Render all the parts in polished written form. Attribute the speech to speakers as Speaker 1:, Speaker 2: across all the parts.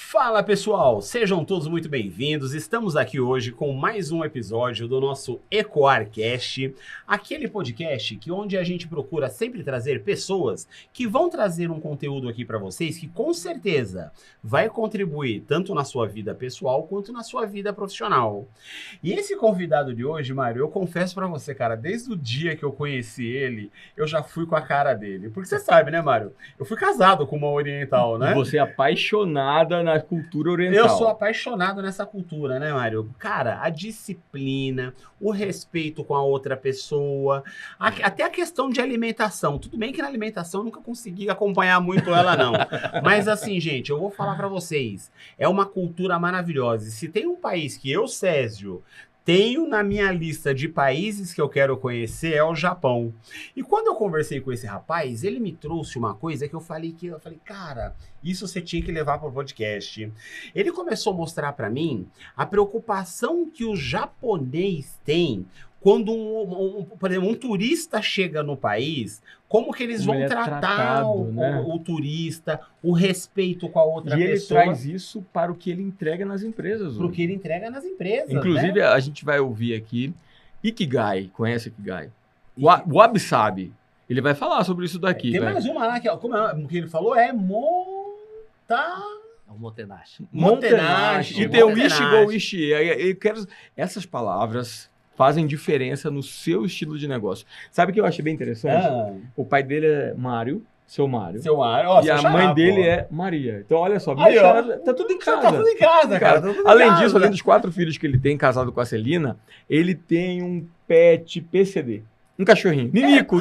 Speaker 1: Fala pessoal, sejam todos muito bem-vindos. Estamos aqui hoje com mais um episódio do nosso EcoarCast, aquele podcast onde a gente procura sempre trazer pessoas que vão trazer um conteúdo aqui para vocês que com certeza vai contribuir tanto na sua vida pessoal quanto na sua vida profissional. E esse convidado de hoje, Mário, eu confesso para você, cara, desde o dia que eu conheci ele, eu já fui com a cara dele. Porque você sabe, né, Mário? Eu fui casado com uma oriental, né?
Speaker 2: E você é apaixonada na cultura oriental.
Speaker 1: Eu sou apaixonado nessa cultura, né, Mário? Cara, a disciplina, o respeito com a outra pessoa, até a questão de alimentação. Tudo bem que na alimentação eu nunca consegui acompanhar muito ela, não. Mas assim, gente, eu vou falar pra vocês, é uma cultura maravilhosa. E se tem um país que eu, Césio, tenho na minha lista de países que eu quero conhecer, é o Japão. E quando eu conversei com esse rapaz, ele me trouxe uma coisa que eu falei, cara, isso você tinha que levar para o podcast. Ele começou a mostrar para mim a preocupação que o japonês tem quando, por exemplo, um turista chega no país, como que eles vão tratar o turista, o respeito com a outra pessoa.
Speaker 2: E ele traz isso para o que ele entrega nas empresas.
Speaker 1: Para o que ele entrega nas empresas,
Speaker 2: inclusive,
Speaker 1: né?
Speaker 2: A gente vai ouvir aqui Ikigai. Conhece Ikigai? O Wabi-Sabi. Ele vai falar sobre isso daqui.
Speaker 1: Tem mais uma lá, como é o que ele falou? É
Speaker 3: Motenashi.
Speaker 1: Motenashi.
Speaker 2: E tem o Ishigo Ishii. Eu quero... Essas palavras fazem diferença no seu estilo de negócio. Sabe o que eu achei bem interessante? O pai dele é Mário, seu Mário.
Speaker 1: Seu Mário.
Speaker 2: E a mãe dele é Maria. Então, olha só,
Speaker 1: aí,
Speaker 2: tá tudo em casa.
Speaker 1: Tá tudo em casa, cara. Tá tudo
Speaker 2: além disso, além dos 4 filhos que ele tem, casado com a Celina, ele tem um pet PCD. Um cachorrinho. Ninico.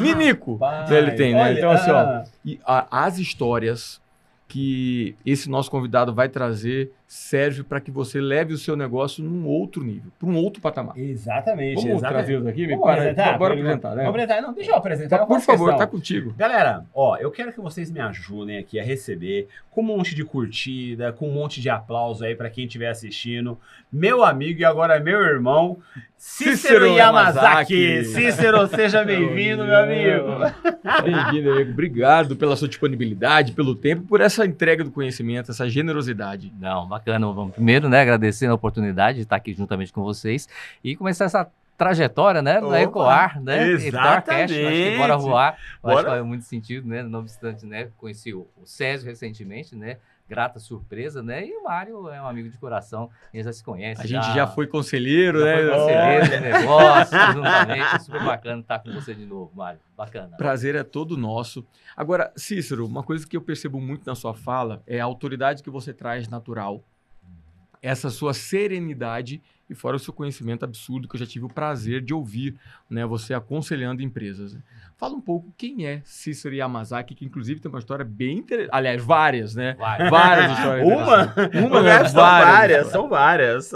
Speaker 2: Ele tem, né? Então, assim, ó. E as histórias que esse nosso convidado vai trazer serve para que você leve o seu negócio num outro nível, para um outro patamar.
Speaker 1: Exatamente.
Speaker 2: Vamos trazê-los aqui?
Speaker 1: Bora
Speaker 2: apresentar, né?
Speaker 1: Não, deixa eu apresentar.
Speaker 2: Por favor, tá contigo.
Speaker 1: Galera, eu quero que vocês me ajudem aqui a receber com um monte de curtida, com um monte de aplauso aí para quem estiver assistindo. Meu amigo e agora meu irmão, Cícero Yamazaki. Cícero, seja bem-vindo, meu amigo.
Speaker 2: Bem-vindo, amigo. Obrigado pela sua disponibilidade, pelo tempo, por essa entrega do conhecimento, essa generosidade.
Speaker 3: Não, bacana. Vamos primeiro, né, agradecer a oportunidade de estar aqui juntamente com vocês e começar essa trajetória, né, na Ecoar, né?
Speaker 1: Exatamente.
Speaker 3: Acho que bora voar. Acho que faz muito sentido, né? Não obstante, né, conheci o Césio recentemente, né? Grata surpresa, né? E o Mário é um amigo de coração, ele já se conhece.
Speaker 2: A gente já foi conselheiro,
Speaker 3: já
Speaker 2: né?
Speaker 3: Foi conselheiro de negócio, juntamente. É super bacana estar com você de novo, Mário. Bacana.
Speaker 2: Prazer é todo nosso. Agora, Cícero, uma coisa que eu percebo muito na sua fala é a autoridade que você traz natural, essa sua serenidade e fora o seu conhecimento absurdo que eu já tive o prazer de ouvir, né, você aconselhando empresas. Fala um pouco quem é Cícero Yamazaki, que inclusive tem uma história bem interessante. Aliás, várias, né? Várias histórias.
Speaker 1: São várias.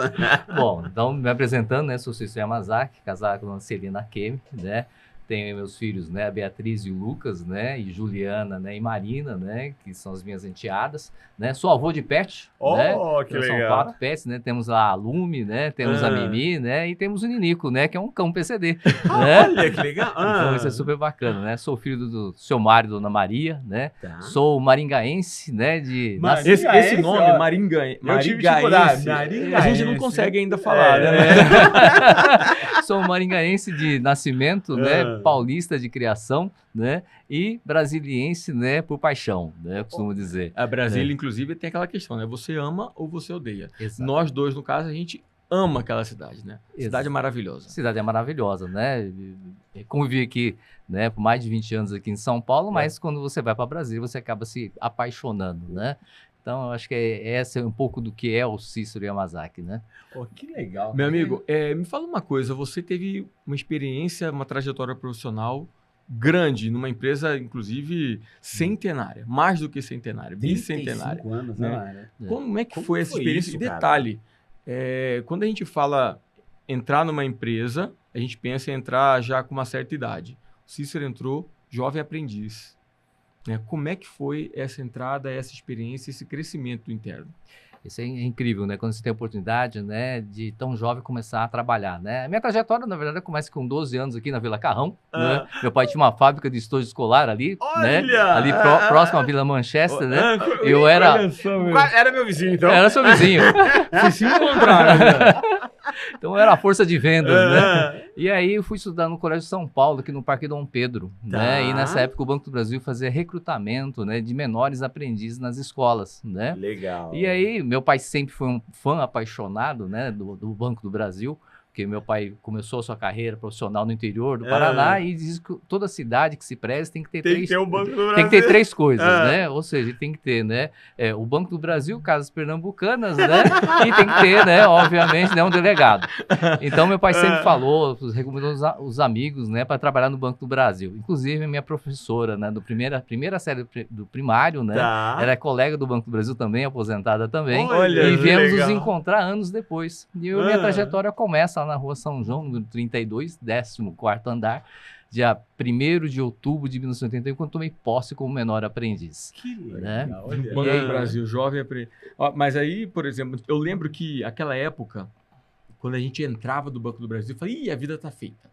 Speaker 3: Bom, então me apresentando, né? Sou Cícero Yamazaki, casado com a Celina Kemi, né? Tenho meus filhos, né, a Beatriz e o Lucas, né, e Juliana, né, e Marina, né, que são as minhas enteadas, né, sou avô de pet, né,
Speaker 1: que legal.
Speaker 3: São 4 pets, né, temos a Lume, né, temos a Mimi, né, e temos o Ninico, né, que é um cão PCD, né.
Speaker 1: Olha, que legal.
Speaker 3: Então isso é super bacana, né, sou filho do seu Mário e Dona Maria, né, sou maringaense, né,
Speaker 2: esse nome, Maringaense, a gente não consegue ainda falar, né.
Speaker 3: Sou maringaense de nascimento, né, paulista de criação, né, e brasiliense, né, por paixão, né, eu costumo dizer.
Speaker 2: A Brasília, inclusive, tem aquela questão, né, você ama ou você odeia.
Speaker 3: Exato.
Speaker 2: Nós dois, no caso, a gente ama aquela cidade, né? Cidade é maravilhosa.
Speaker 3: Cidade é maravilhosa, né? Convivi aqui, né, por mais de 20 anos aqui em São Paulo, mas quando você vai para Brasília, você acaba se apaixonando, né? Então, eu acho que esse é um pouco do que é o Cícero Yamazaki, né?
Speaker 1: Que legal.
Speaker 2: Meu amigo, me fala uma coisa, você teve uma experiência, uma trajetória profissional grande, numa empresa, inclusive, centenária, mais do que centenária, bicentenária.
Speaker 1: 35 anos,
Speaker 2: né? Como é que foi essa experiência? Isso, detalhe, quando a gente fala entrar numa empresa, a gente pensa em entrar já com uma certa idade. O Cícero entrou jovem aprendiz. Né? Como é que foi essa entrada, essa experiência, esse crescimento interno?
Speaker 3: Isso é incrível, né? Quando você tem a oportunidade, né, de tão jovem começar a trabalhar, né? A minha trajetória, na verdade, começa com 12 anos aqui na Vila Carrão, né? Meu pai tinha uma fábrica de estojo escolar ali, né? Ali próximo à Vila Manchester, né? Eu era...
Speaker 1: Era meu vizinho, então.
Speaker 3: Era seu vizinho.
Speaker 2: Vocês se encontraram, né?
Speaker 3: Então era a força de vendas, né? E aí eu fui estudar no Colégio São Paulo, aqui no Parque Dom Pedro, né? E nessa época o Banco do Brasil fazia recrutamento, né, de menores aprendizes nas escolas, né?
Speaker 1: Legal.
Speaker 3: E aí meu pai sempre foi um fã apaixonado, né, do Banco do Brasil, porque meu pai começou a sua carreira profissional no interior do Paraná e diz que toda cidade que se preze tem que ter
Speaker 1: um Banco do Brasil.
Speaker 3: tem que ter 3 coisas, né? Ou seja, tem que ter, né, o Banco do Brasil, Casas Pernambucanas, né? E tem que ter, né, obviamente, né, um delegado. Então meu pai sempre falou, recomendou os amigos, né, para trabalhar no Banco do Brasil. Inclusive minha professora, né, do primeira série do primário, né? Ela é colega do Banco do Brasil também, aposentada também.
Speaker 1: Olha,
Speaker 3: e viemos
Speaker 1: legal.
Speaker 3: nos encontrar anos depois. E minha trajetória começa lá na Rua São João, número 32, 14º andar, dia 1º de outubro de 1981, quando tomei posse como menor aprendiz.
Speaker 1: Que legal,
Speaker 3: né?
Speaker 1: olha.
Speaker 2: Banco do Brasil, jovem aprendiz. Mas aí, por exemplo, eu lembro que aquela época, quando a gente entrava do Banco do Brasil, eu falei, ih, a vida tá feita.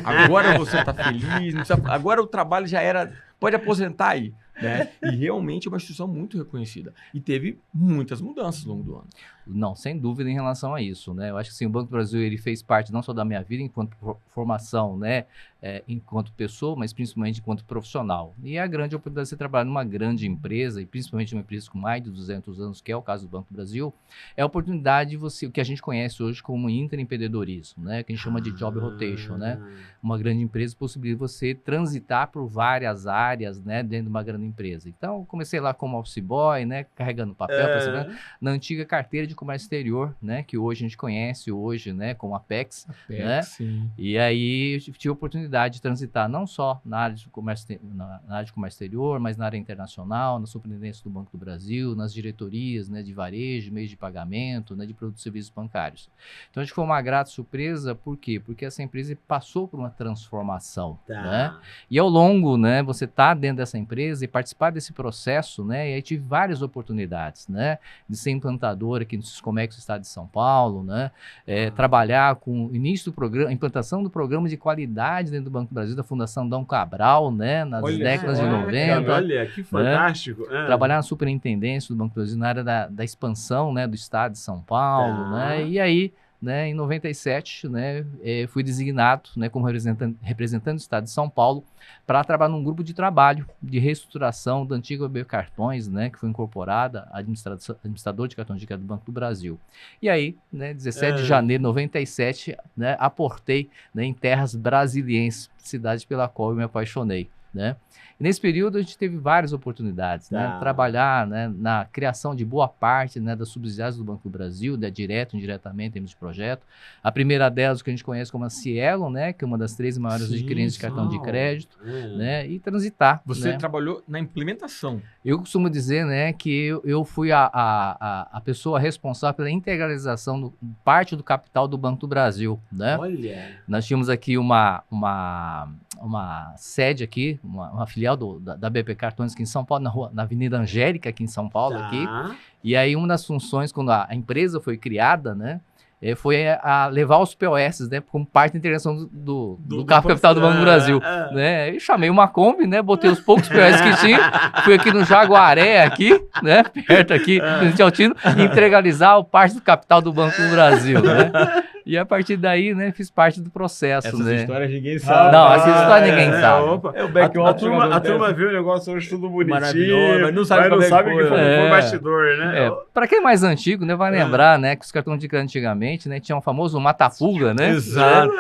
Speaker 2: Agora você tá feliz, não precisa... agora o trabalho já era... Pode aposentar aí. Né? E realmente é uma instituição muito reconhecida. E teve muitas mudanças ao longo do ano.
Speaker 3: Não, sem dúvida em relação a isso, né? Eu acho que sim, o Banco do Brasil ele fez parte não só da minha vida enquanto formação, né? Enquanto pessoa, mas principalmente enquanto profissional. E a grande oportunidade de você trabalhar numa grande empresa, e principalmente uma empresa com mais de 200 anos, que é o caso do Banco do Brasil, é a oportunidade de você, o que a gente conhece hoje como intraempreendedorismo, né? Que a gente chama de job rotation, né? Uma grande empresa possibilita você transitar por várias áreas, né? Dentro de uma grande empresa. Então, eu comecei lá como office boy, né? Carregando papel, na antiga carteira de comércio exterior, né? Que hoje a gente conhece hoje, né? Como Apex, né?
Speaker 2: Sim.
Speaker 3: E aí eu tive a oportunidade de transitar não só na área de comércio, na área de comércio exterior, mas na área internacional, na superintendência do Banco do Brasil, nas diretorias, né? De varejo, meios de pagamento, né? De produtos e serviços bancários. Então, acho que foi uma grata surpresa, por quê? Porque essa empresa passou por uma transformação, né? E ao longo, né? Você tá dentro dessa empresa e participar desse processo, né? E aí tive várias oportunidades, né? De ser implantador aqui no Siscomex do estado de São Paulo, né? Trabalhar com o início do programa, a implantação do programa de qualidade dentro do Banco do Brasil, da Fundação Dom Cabral, né? Nas décadas de 90.
Speaker 1: Olha, que fantástico.
Speaker 3: Né? Trabalhar na superintendência do Banco do Brasil, na área da expansão, né? Do estado de São Paulo, né? E aí, né, em 97, né, fui designado, né, como representante do estado de São Paulo para trabalhar num grupo de trabalho de reestruturação da antiga BB Cartões, né, que foi incorporada administrador de cartões de crédito do Banco do Brasil. E aí, né, 17 de janeiro de 97, né, aportei, né, em terras brasilienses, cidade pela qual eu me apaixonei, né. E nesse período a gente teve várias oportunidades, né? Trabalhar, né, na criação de boa parte, né, das subsidiárias do Banco do Brasil, né, direto e indiretamente em termos de projeto. A primeira delas, que a gente conhece como a Cielo, né, que é uma das 3 maiores adquirentes de cartão de crédito, né, e transitar.
Speaker 2: Você
Speaker 3: né?
Speaker 2: trabalhou na implementação.
Speaker 3: Eu costumo dizer, né, que eu fui a pessoa responsável pela integralização do parte do capital do Banco do Brasil, né?
Speaker 1: Olha.
Speaker 3: Nós tínhamos aqui uma sede aqui, uma filial da BP Cartões aqui em São Paulo, na Avenida Angélica aqui em São Paulo, aqui. E aí uma das funções, quando a empresa foi criada, né, foi a levar os POS, né, como parte da integração do capital do Banco do Brasil. Né? E chamei uma Kombi, né, botei os poucos POS que tinha, fui aqui no Jaguaré, aqui, né, perto aqui, de Altino, e integralizar parte do capital do Banco do Brasil, né? E a partir daí, né, fiz parte do processo,
Speaker 2: Essas
Speaker 3: né?
Speaker 2: histórias ninguém sabe.
Speaker 3: Não, essas histórias ninguém sabe.
Speaker 1: Opa.
Speaker 2: É o back-off.
Speaker 1: A turma viu o negócio hoje tudo bonitinho,
Speaker 2: maravilhoso, mas não sabe
Speaker 1: que
Speaker 2: foi.
Speaker 1: Foi bastidor, né?
Speaker 3: Para quem é mais antigo, né, vai lembrar, né, que os cartões de crédito antigamente, né, tinha o famoso mata-pulga, né?
Speaker 2: Exato.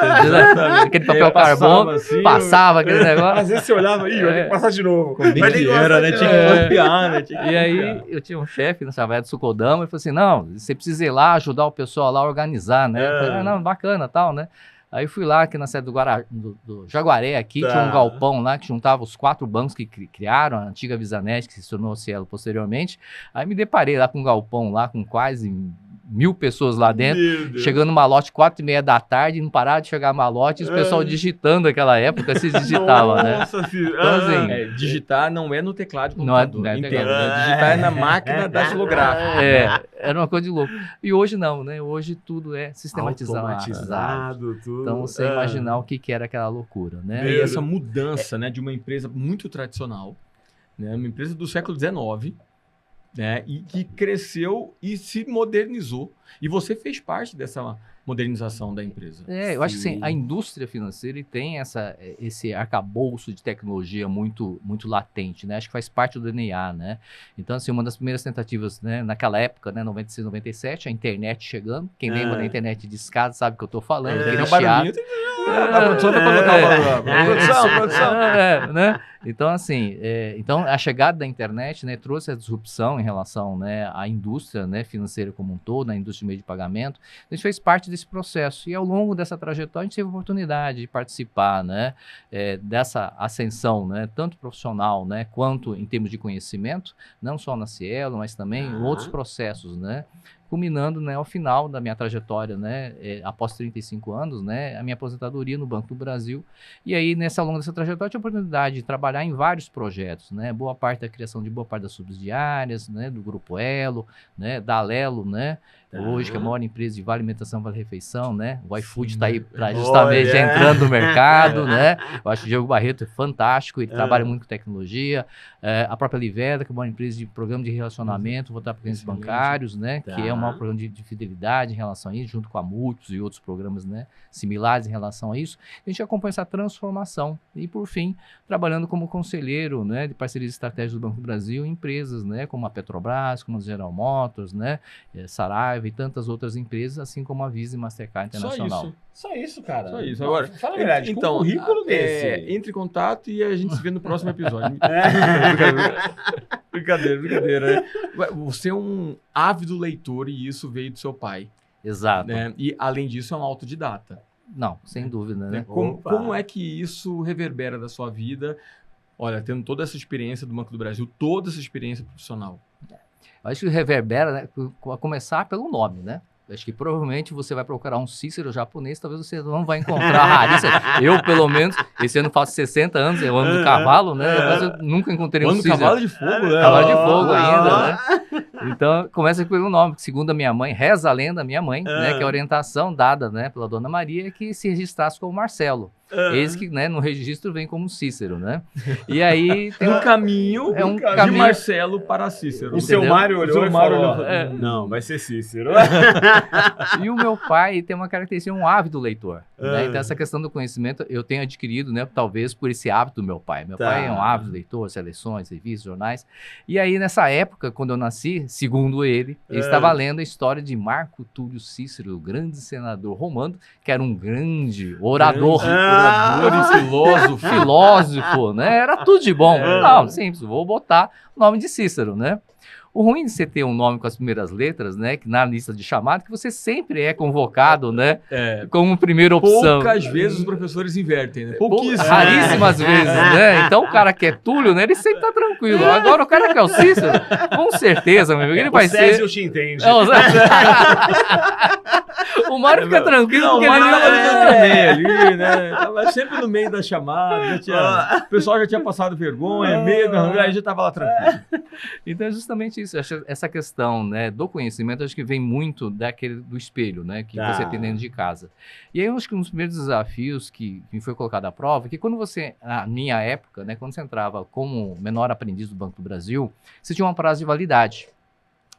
Speaker 3: Aquele papel carbono,
Speaker 2: assim,
Speaker 3: passava aquele negócio.
Speaker 1: Às vezes você olhava, eu tenho que passar de novo.
Speaker 2: Era, né? Tinha que copiar, né?
Speaker 3: E aí eu tinha um chefe, no chamado de Sucodama, ele falou assim, não, você precisa ir lá, ajudar o pessoal lá a organizar, né? Eu falei, não, bacana, tal, né? Aí fui lá, aqui na sede do Jaguaré, aqui, tinha um galpão lá que juntava os 4 bancos que criaram, a antiga Visanet, que se tornou Cielo posteriormente. Aí me deparei lá com um galpão lá, com quase 1000 pessoas lá dentro, chegando malote 4h30 da tarde, não parava de chegar malote, e os pessoal digitando naquela época, se digitava, né?
Speaker 2: Nossa, filho.
Speaker 3: Então, assim,
Speaker 2: digitar não é no teclado de
Speaker 3: não é
Speaker 2: computador,
Speaker 3: no
Speaker 2: entendo,
Speaker 3: teclado.
Speaker 2: né? Digitar é na máquina datilográfica.
Speaker 3: Era uma coisa de louco. E hoje não, né? Hoje tudo é sistematizado.
Speaker 1: Automatizado, tudo.
Speaker 3: Então, você imaginar o que era aquela loucura, né?
Speaker 2: E essa mudança, né, de uma empresa muito tradicional, né, uma empresa do século XIX, né, e que cresceu e se modernizou. E você fez parte dessa modernização da empresa.
Speaker 3: Eu acho que assim, a indústria financeira tem esse arcabouço de tecnologia muito, muito latente, né? Acho que faz parte do DNA, né? Então, assim, uma das primeiras tentativas, né, naquela época, né, 96, 97, a internet chegando. Quem lembra da internet de escada sabe o que eu tô falando. Aquele chiado.
Speaker 2: A produção vai colocar o barulho. Produção.
Speaker 3: Né? Então, assim, então a chegada da internet, né, trouxe a disrupção em relação, né, à indústria, né, financeira como um todo, à indústria de meio de pagamento. A gente fez parte desse processo e ao longo dessa trajetória a gente teve a oportunidade de participar, né, dessa ascensão, né, tanto profissional, né, quanto em termos de conhecimento, não só na Cielo, mas também em outros processos, né, culminando, né, ao final da minha trajetória, né, após 35 anos, né, a minha aposentadoria no Banco do Brasil. E aí, ao longo dessa trajetória, eu tive a oportunidade de trabalhar em vários projetos, né, boa parte da criação de boa parte das subsidiárias, né, do Grupo Elo, né, da Alelo, né, hoje que é a maior empresa de vale alimentação, vale refeição, né, o iFood está aí para justamente entrando no mercado, né, eu acho que o Diogo Barreto é fantástico, ele trabalha muito com tecnologia, a própria Liveda, que é uma empresa de programa de relacionamento, voltar para clientes bancários, né, que é o maior programa de fidelidade em relação a isso, junto com a Múltiplos e outros programas, né, similares em relação a isso. A gente acompanha essa transformação e, por fim, trabalhando como conselheiro, né, de parcerias estratégicas do Banco do Brasil em empresas, né, como a Petrobras, como a General Motors, né, Saraiva e tantas outras empresas, assim como a Visa e Mastercard Internacional.
Speaker 1: Só isso, cara.
Speaker 2: Só isso. Agora,
Speaker 1: fala a verdade,
Speaker 2: então,
Speaker 1: com um currículo desse.
Speaker 2: Entre em contato e a gente se vê no próximo episódio. Brincadeira, né? Você é um ávido leitor e isso veio do seu pai.
Speaker 3: Exato.
Speaker 2: Né? E, além disso, é um autodidata.
Speaker 3: Não, sem dúvida, né?
Speaker 2: Como é que isso reverbera da sua vida? Olha, tendo toda essa experiência do Banco do Brasil, toda essa experiência profissional.
Speaker 3: Eu acho que reverbera, né, a começar pelo nome, né? Acho que provavelmente você vai procurar um Cícero japonês, talvez você não vai encontrar raríssimo. Eu, pelo menos, esse ano faço 60 anos, eu ando no cavalo, né? Mas eu nunca encontrei um Cícero.
Speaker 2: Cavalo de fogo, né?
Speaker 3: Cavalo de fogo ainda, né? Então, começa pelo nome, que segundo a minha mãe, reza a lenda, minha mãe, né? Que a orientação dada, né, pela Dona Maria é que se registrasse como Marcelo. Eis que, né, no registro vem como Cícero, né? E aí tem
Speaker 2: um caminho de Marcelo para Cícero.
Speaker 1: O seu Mário olhou e falou, não, vai ser Cícero.
Speaker 3: E o meu pai tem uma característica, um ávido leitor. Né? Então, essa questão do conhecimento eu tenho adquirido, né, talvez por esse hábito do meu pai. Meu pai é um ávido leitor, seleções, revistas, jornais. E aí, nessa época, quando eu nasci, segundo ele estava lendo a história de Marco Túlio Cícero, o grande senador romano, que era um grande orador. E filósofo, né? Era tudo de bom. Não, simples, vou botar o nome de Cícero, né? O ruim de você ter um nome com as primeiras letras, né, que na lista de chamada, que você sempre é convocado, né, como primeira opção.
Speaker 2: Poucas vezes os professores invertem, né?
Speaker 3: Raríssimas vezes, né? Então o cara que é Túlio, né, ele sempre tá tranquilo. Agora o cara que é o Cícero, com certeza, meu amigo, ele vai ser...
Speaker 1: Césio te entende.
Speaker 3: O Mário fica tranquilo,
Speaker 2: não,
Speaker 3: porque
Speaker 2: o Mário
Speaker 3: ele
Speaker 2: tava ali, né? Tava sempre no meio da chamada, o pessoal já tinha passado vergonha, medo, aí já tava lá tranquilo.
Speaker 3: Então é justamente isso, essa questão, né, do conhecimento, acho que vem muito do espelho, né, que você tem dentro de casa. E aí eu acho que um dos primeiros desafios que me foi colocado à prova é que quando você, na minha época, né, quando você entrava como menor aprendiz do Banco do Brasil, você tinha uma prazo de validade.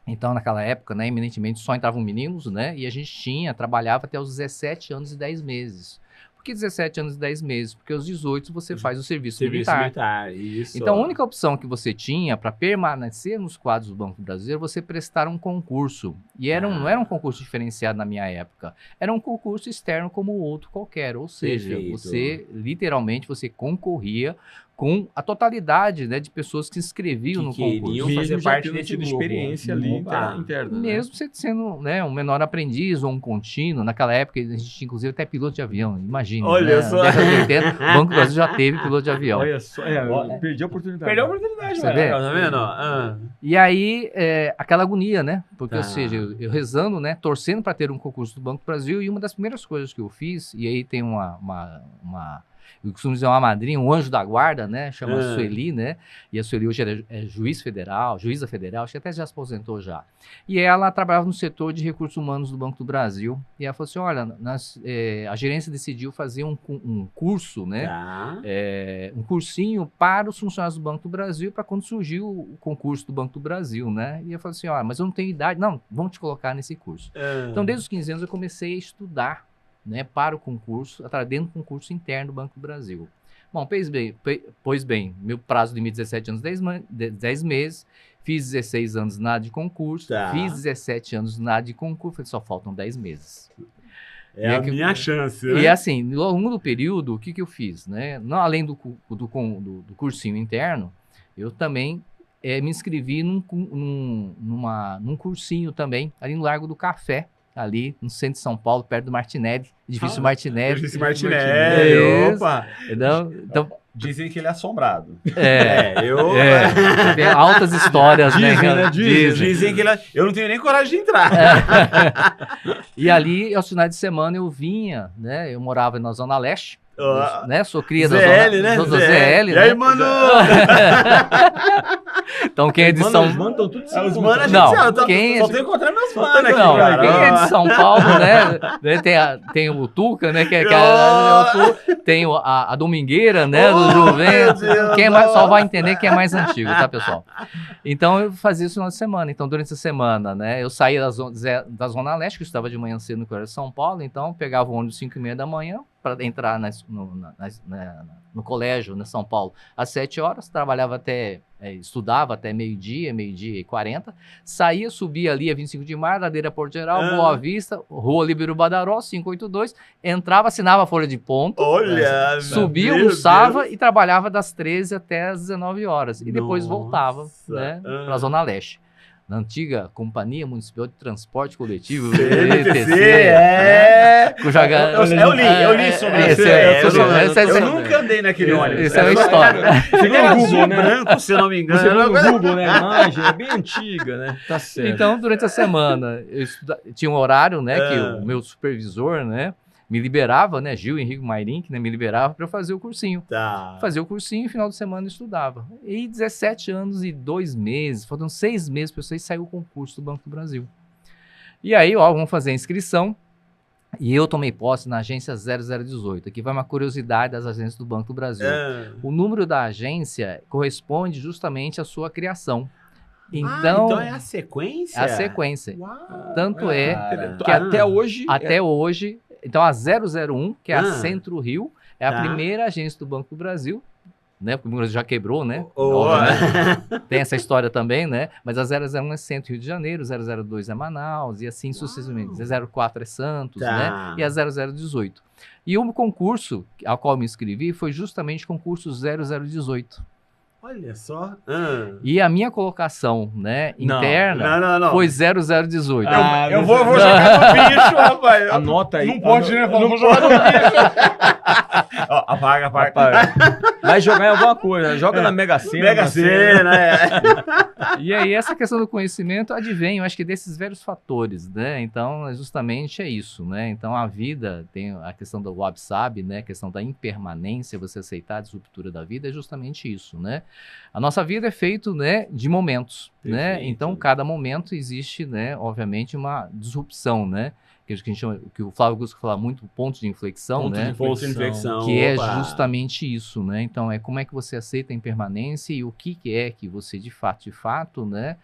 Speaker 3: Então, naquela época, né, eminentemente só entravam meninos, né, e a gente trabalhava até os 17 anos e 10 meses. Por que 17 anos e 10 meses? Porque aos 18 você faz o serviço militar.
Speaker 1: Isso.
Speaker 3: Então, a única opção que você tinha para permanecer nos quadros do Banco do Brasil era você prestar um concurso. E não era um concurso diferenciado na minha época. Era um concurso externo como outro qualquer. Ou seja, você, literalmente, você concorria com a totalidade, né, de pessoas que se inscreviam no concurso.
Speaker 1: queriam
Speaker 2: Mesmo
Speaker 1: fazer
Speaker 2: já
Speaker 1: parte
Speaker 2: tendo
Speaker 1: desse
Speaker 2: tido
Speaker 1: grupo.
Speaker 2: experiência ali
Speaker 1: Opa.
Speaker 2: interna. Né?
Speaker 3: Mesmo você sendo, né, um menor aprendiz ou um contínuo, naquela época a gente tinha inclusive até piloto de avião, imagine.
Speaker 1: Olha
Speaker 3: né?
Speaker 1: só.
Speaker 3: Na década de 80, o Banco do Brasil já teve piloto de avião.
Speaker 2: Olha só, eu perdi a oportunidade.
Speaker 1: Perdeu a oportunidade,
Speaker 3: Você
Speaker 1: velho.
Speaker 3: vê?
Speaker 1: Tá vendo? Ah.
Speaker 3: E aí, aquela agonia, né? Porque,
Speaker 1: Tá.
Speaker 3: ou seja, eu rezando, né? Torcendo para ter um concurso do Banco do Brasil, e uma das primeiras coisas que eu fiz, e aí tem eu costumo dizer uma madrinha, um anjo da guarda, né? Chama Sueli, né? E a Sueli hoje é juíza federal, acho que até já se aposentou já. E ela trabalhava no setor de recursos humanos do Banco do Brasil. E ela falou assim, olha, a gerência decidiu fazer um curso, né?
Speaker 1: Tá.
Speaker 3: Um cursinho para os funcionários do Banco do Brasil, para quando surgiu o concurso do Banco do Brasil, né? E eu falei assim, olha, mas eu não tenho idade. Não, vamos te colocar nesse curso. Então, desde os 15 anos, eu comecei a estudar, né, para o concurso, dentro do concurso interno do Banco do Brasil. Bom, pois bem, meu prazo limite 17 anos, 10 meses, fiz 16 anos nada de concurso,
Speaker 1: Tá.
Speaker 3: fiz 17 anos nada de concurso, falei, só faltam 10 meses.
Speaker 1: É a minha chance, né?
Speaker 3: E assim, ao longo do período, o que eu fiz, né? Não, além do cursinho interno, eu também me inscrevi num cursinho também, ali no Largo do Café, ali no centro de São Paulo, perto do Martinelli, edifício Martinelli.
Speaker 1: Edifício Martinelli,
Speaker 3: Isso.
Speaker 1: opa.
Speaker 3: Então,
Speaker 1: Dizem que ele é assombrado.
Speaker 3: tem altas histórias, né?
Speaker 1: Dizem que ele é... Eu não tenho nem coragem de entrar.
Speaker 3: E ali, aos finais de semana, eu vinha, né? Eu morava na Zona Leste, né? Sou cria da
Speaker 1: ZL, né?
Speaker 3: Zona ZL,
Speaker 1: E
Speaker 3: né?
Speaker 1: aí, mano?
Speaker 3: Então, quem é de São...
Speaker 2: Os manos estão tudo
Speaker 1: Os manos, a gente
Speaker 3: Não,
Speaker 1: só
Speaker 3: quem
Speaker 1: tenho
Speaker 3: é-
Speaker 1: que encontrar meus manos aqui,
Speaker 3: Não,
Speaker 1: cara.
Speaker 3: quem é de São Paulo, né? Tem o Tuca, né? Tem a Domingueira, né? Do Juventus.
Speaker 1: meu Deus,
Speaker 3: Quem é mais, só
Speaker 1: nossa.
Speaker 3: vai entender quem é mais antigo, tá, pessoal? Então, eu fazia isso no final de semana. Então, durante a semana, né? Eu saía da Zona Leste, que eu estava de manhã cedo no Correio de São Paulo. Então, pegava o ônibus 5h30 da manhã para entrar no colégio, em São Paulo, às 7 horas. Trabalhava estudava até meio-dia e 40. Saía, subia ali a 25 de maio, Ladeira Porto Geral, Boa Vista, Rua Líbero Badaró, 582. Entrava, assinava a folha de ponto.
Speaker 1: Olha,
Speaker 3: Subia,
Speaker 1: meu
Speaker 3: almoçava
Speaker 1: Deus.
Speaker 3: e trabalhava das 13 até as 19 horas. E depois voltava,
Speaker 1: Nossa.
Speaker 3: né, para a Zona Leste. Na antiga Companhia Municipal de Transporte Coletivo,
Speaker 1: CMTC,
Speaker 3: cuja
Speaker 1: eu li sobre isso. Eu nunca andei naquele ônibus.
Speaker 3: Isso é uma história.
Speaker 2: Você viu
Speaker 1: Era
Speaker 2: no Google,
Speaker 1: azul
Speaker 2: né?
Speaker 1: branco, se eu não me engano.
Speaker 2: Você viu no Google, né? A imagem é bem antiga, né? Tá certo.
Speaker 3: Então, durante a semana, tinha um horário, né, que o meu supervisor, né, me liberava, né, Gil Henrique Mairink, né, me liberava para eu fazer o cursinho.
Speaker 1: Tá.
Speaker 3: Fazia o cursinho e final de semana eu estudava. E 17 anos e 2 meses, faltam 6 meses para eu sair, saiu o concurso do Banco do Brasil. E aí, vamos fazer a inscrição. E eu tomei posse na agência 0018. Aqui vai uma curiosidade das agências do Banco do Brasil. O número da agência corresponde justamente à sua criação. Então
Speaker 1: é a sequência?
Speaker 3: é a sequência.
Speaker 1: Uau,
Speaker 3: Tanto
Speaker 1: cara.
Speaker 3: que
Speaker 2: até hoje...
Speaker 3: Até hoje, então a 001, que é a Centro Rio, é a
Speaker 1: Tá.
Speaker 3: primeira agência do Banco do Brasil, né? Porque o Brasil já quebrou, né?
Speaker 1: Oh,
Speaker 3: Obviamente. Tem essa história também, né? Mas a 001 é Centro Rio de Janeiro, 002 é Manaus, e assim sucessivamente. 04 é Santos,
Speaker 1: Tá.
Speaker 3: né? E a 0018. E o concurso ao qual eu me inscrevi foi justamente o concurso 0018.
Speaker 1: Olha só.
Speaker 3: E a minha colocação, né, interna
Speaker 1: Não.
Speaker 3: foi 0018.
Speaker 1: Eu vou jogar no bicho, rapaz.
Speaker 2: Anota aí.
Speaker 1: Não pode, né? Vou jogar no bicho. Ó, apaga.
Speaker 2: Vai jogar em alguma coisa. Joga na Mega Sena.
Speaker 1: Mega Sena,
Speaker 3: E aí, essa questão do conhecimento advém, eu acho que desses vários fatores, né? Então, justamente é isso, né? Então, a vida tem a questão do Wabi-Sabi, né? A questão da impermanência, você aceitar a disruptura da vida, é justamente isso, né? A nossa vida é feita, né, de momentos, né?
Speaker 1: Perfeito.
Speaker 3: Então, cada momento existe, né, obviamente, uma disrupção, né? Que a gente chama, que o Flávio Augusto fala muito, pontos de inflexão, né?
Speaker 1: Ponto de inflexão.
Speaker 3: Que é
Speaker 1: Opa.
Speaker 3: justamente isso, né? Então, como é que você aceita a impermanência e o que é que você, de fato, né?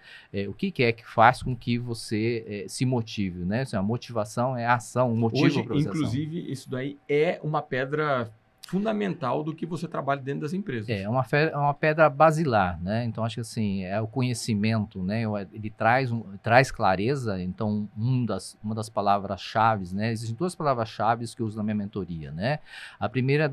Speaker 3: O que é que faz com que você se motive, né? Assim, a motivação é a ação, o motivo
Speaker 2: Hoje,
Speaker 3: para você ação.
Speaker 2: inclusive, isso daí é uma pedra fundamental do que você trabalha dentro das empresas.
Speaker 3: É uma pedra basilar, né? Então, acho que assim, é o conhecimento, né? Ele traz clareza. Então, uma das palavras-chave, né? Existem duas palavras-chave que eu uso na minha mentoria, né? A primeira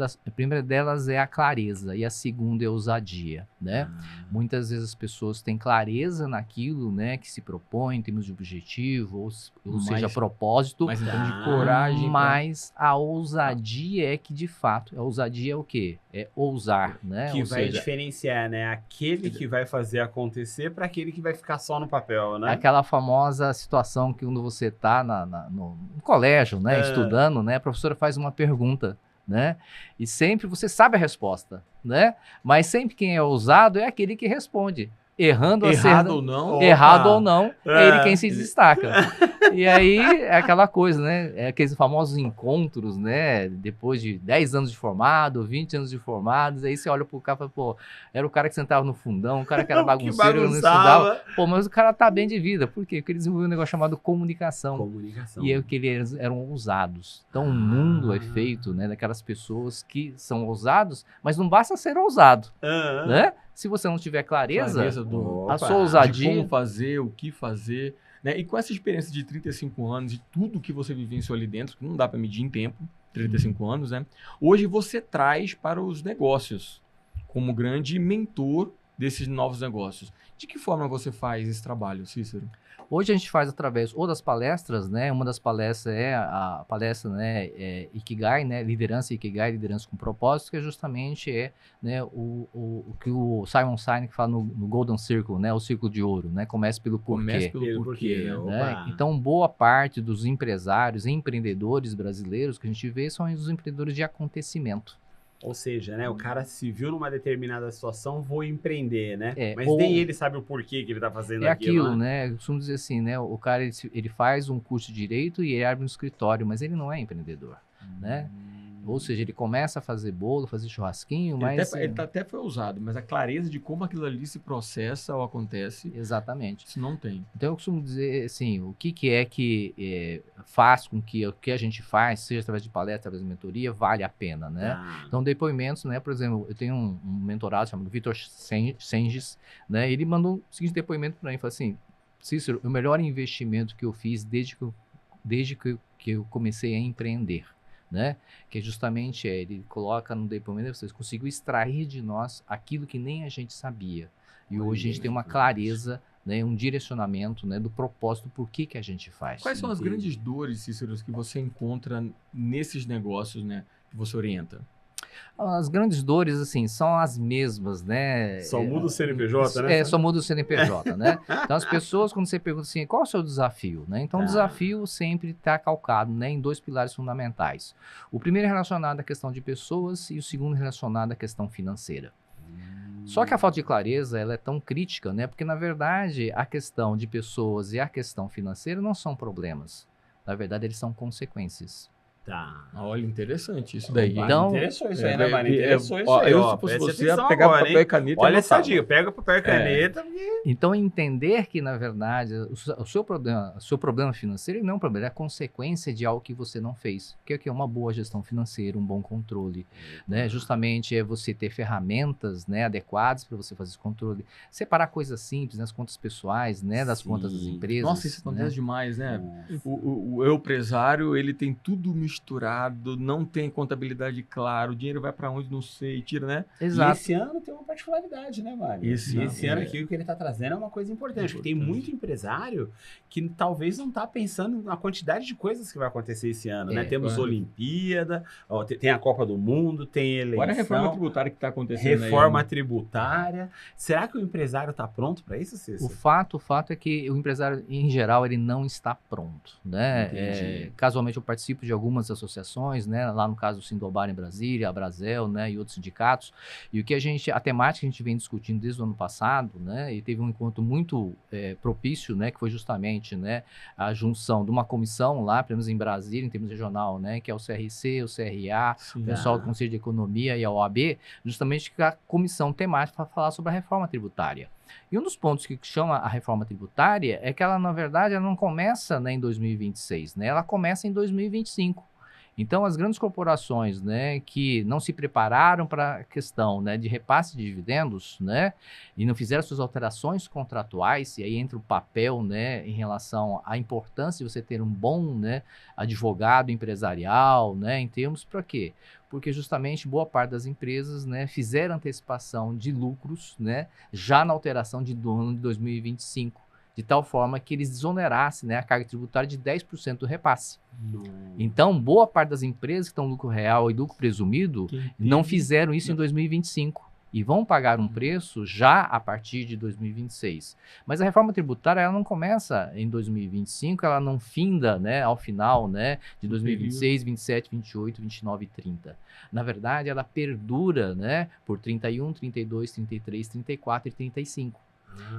Speaker 3: delas é a clareza e a segunda é a ousadia, né? Muitas vezes as pessoas têm clareza naquilo, né? Que se propõe em termos de objetivo, ou seja, propósito.
Speaker 2: Mas em termos de coragem...
Speaker 3: Mas a ousadia é que, de fato, a ousadia é o quê? É ousar, né?
Speaker 1: Que
Speaker 3: Ou
Speaker 1: vai
Speaker 3: seja,
Speaker 1: diferenciar, né? Aquele que vai fazer acontecer para aquele que vai ficar só no papel, né?
Speaker 3: aquela famosa situação que quando você está no colégio, né? Estudando, né? A professora faz uma pergunta, né? E sempre você sabe a resposta, né? Mas sempre quem é ousado é aquele que responde. Errado
Speaker 2: ou não.
Speaker 3: Errado ou não, é ele quem se destaca. E aí, é aquela coisa, né? É aqueles famosos encontros, né? Depois de 10 anos de formado, 20 anos de formados, aí você olha pro cara e fala, pô, era o cara que sentava no fundão, o cara que era bagunceiro, eu não estudava. Pô, mas o cara tá bem de vida. Por quê? Porque ele desenvolveu um negócio chamado comunicação. E é que eles eram ousados. Então, o mundo é feito, né, daquelas pessoas que são ousados, mas não basta ser ousado, né? Se você não tiver clareza a sua ousadia...
Speaker 2: De como fazer, o que fazer... Né? E com essa experiência de 35 anos, de tudo que você vivenciou ali dentro, que não dá para medir em tempo, 35 anos, né? Hoje você traz para os negócios, como grande mentor desses novos negócios. De que forma você faz esse trabalho, Cícero?
Speaker 3: Hoje a gente faz através ou das palestras, né? Uma das palestras é a palestra, né, Ikigai, né? Liderança Ikigai, liderança com propósito, que justamente né, o que o Simon Sinek fala no Golden Circle, né? O círculo de ouro, né? Comece pelo porquê.
Speaker 2: Comece pelo porquê.
Speaker 3: Né? Então, boa parte dos empresários, empreendedores brasileiros que a gente vê são os empreendedores de acontecimento.
Speaker 1: Ou seja, né, o cara se viu numa determinada situação, vou empreender, né? Mas
Speaker 3: ou
Speaker 1: nem ele sabe o porquê que ele tá fazendo
Speaker 3: aquilo, né? Eu costumo dizer assim, né? O cara, ele faz um curso de direito e ele abre um escritório, mas ele não é empreendedor, né? Ou seja, ele começa a fazer bolo, fazer churrasquinho, mas...
Speaker 2: Ele até foi usado, mas a clareza de como aquilo ali se processa ou acontece...
Speaker 3: Exatamente.
Speaker 2: Isso não tem.
Speaker 3: Então, eu costumo dizer, assim, o que faz com que o que a gente faz, seja através de palestra, através de mentoria, vale a pena, né? Então, depoimentos, né? Por exemplo, eu tenho um mentorado chamado Vitor Senges, né? Ele mandou o seguinte depoimento para mim, falou assim, Cícero, o melhor investimento que eu fiz desde que eu comecei a empreender, né? Que justamente ele coloca no depoimento, vocês conseguiu extrair de nós aquilo que nem a gente sabia. E hoje a gente tem uma clareza, né, um direcionamento, né, do propósito, por que a gente faz.
Speaker 2: Quais são as grandes dores, Cícero, que você encontra nesses negócios, né, que você orienta?
Speaker 3: As grandes dores, assim, são as mesmas, né?
Speaker 1: Só muda o CNPJ, né?
Speaker 3: Só muda o CNPJ, né? Então, as pessoas, quando você pergunta assim, qual é o seu desafio, né? Então, o desafio sempre está calcado, né, em dois pilares fundamentais. O primeiro é relacionado à questão de pessoas e o segundo relacionado à questão financeira. Só que a falta de clareza, ela é tão crítica, né? Porque, na verdade, a questão de pessoas e a questão financeira não são problemas. Na verdade, eles são consequências.
Speaker 1: Tá.
Speaker 2: Olha, interessante isso daí.
Speaker 3: Então,
Speaker 1: interessou isso aí, né, Mari? Interessou isso aí,
Speaker 2: ó. Se fosse você, ia pegar papel e caneta.
Speaker 1: Olha essa dica, pega papel e caneta.
Speaker 3: Então, entender que, na verdade, o seu problema financeiro não é um problema, é a consequência de algo que você não fez. Que é uma boa gestão financeira, um bom controle, né? Justamente é você ter ferramentas, né, adequadas para você fazer esse controle. Separar coisas simples, né, as contas pessoais, né, das contas das empresas.
Speaker 2: Nossa, isso acontece demais, né? O empresário, ele tem tudo misturado, não tem contabilidade clara, o dinheiro vai para onde, não sei, tira, né?
Speaker 3: Exato.
Speaker 1: E esse ano tem uma particularidade, né, Mário? Esse ano aqui o que ele tá trazendo é uma coisa importante, porque tem muito empresário que talvez não tá pensando na quantidade de coisas que vai acontecer esse ano, né? Temos Olimpíada, ó, tem a Copa do Mundo, tem eleição.
Speaker 2: Olha a reforma tributária que tá acontecendo
Speaker 1: Reforma
Speaker 2: aí, né?
Speaker 1: tributária. Será que o empresário tá pronto para isso, Cícero?
Speaker 3: O fato é que o empresário, em geral, ele não está pronto, né? Casualmente, eu participo de algumas associações, né? Lá no caso do Sindobar em Brasília, a Brasel, né? E outros sindicatos. E o que a temática que a gente vem discutindo desde o ano passado, né? E teve um encontro muito propício, né? Que foi justamente, né? A junção de uma comissão lá, pelo menos em Brasília, em termos regional, né? Que é o CRC, o CRA, o pessoal do Conselho de Economia e a OAB, justamente a comissão temática para falar sobre a reforma tributária. E um dos pontos que chama a reforma tributária é que ela, na verdade, ela não começa, né, em 2026, né? Ela começa em 2025. Então, as grandes corporações, né, que não se prepararam para a questão, né, de repasse de dividendos, né, e não fizeram suas alterações contratuais, e aí entra o papel, né, em relação à importância de você ter um bom, né, advogado empresarial, né, em termos para quê? Porque justamente boa parte das empresas, né, fizeram antecipação de lucros, né, já na alteração do ano de 2025. De tal forma que eles desonerassem, né, a carga tributária de 10% do repasse. Então, boa parte das empresas que estão no lucro real e lucro presumido não fizeram isso em 2025 e vão pagar um preço já a partir de 2026. Mas a reforma tributária ela não começa em 2025, ela não finda, né, ao final, né, de 2026, 27, 28, 29 e 30. Na verdade, ela perdura, né, por 31, 32, 33, 34 e 35.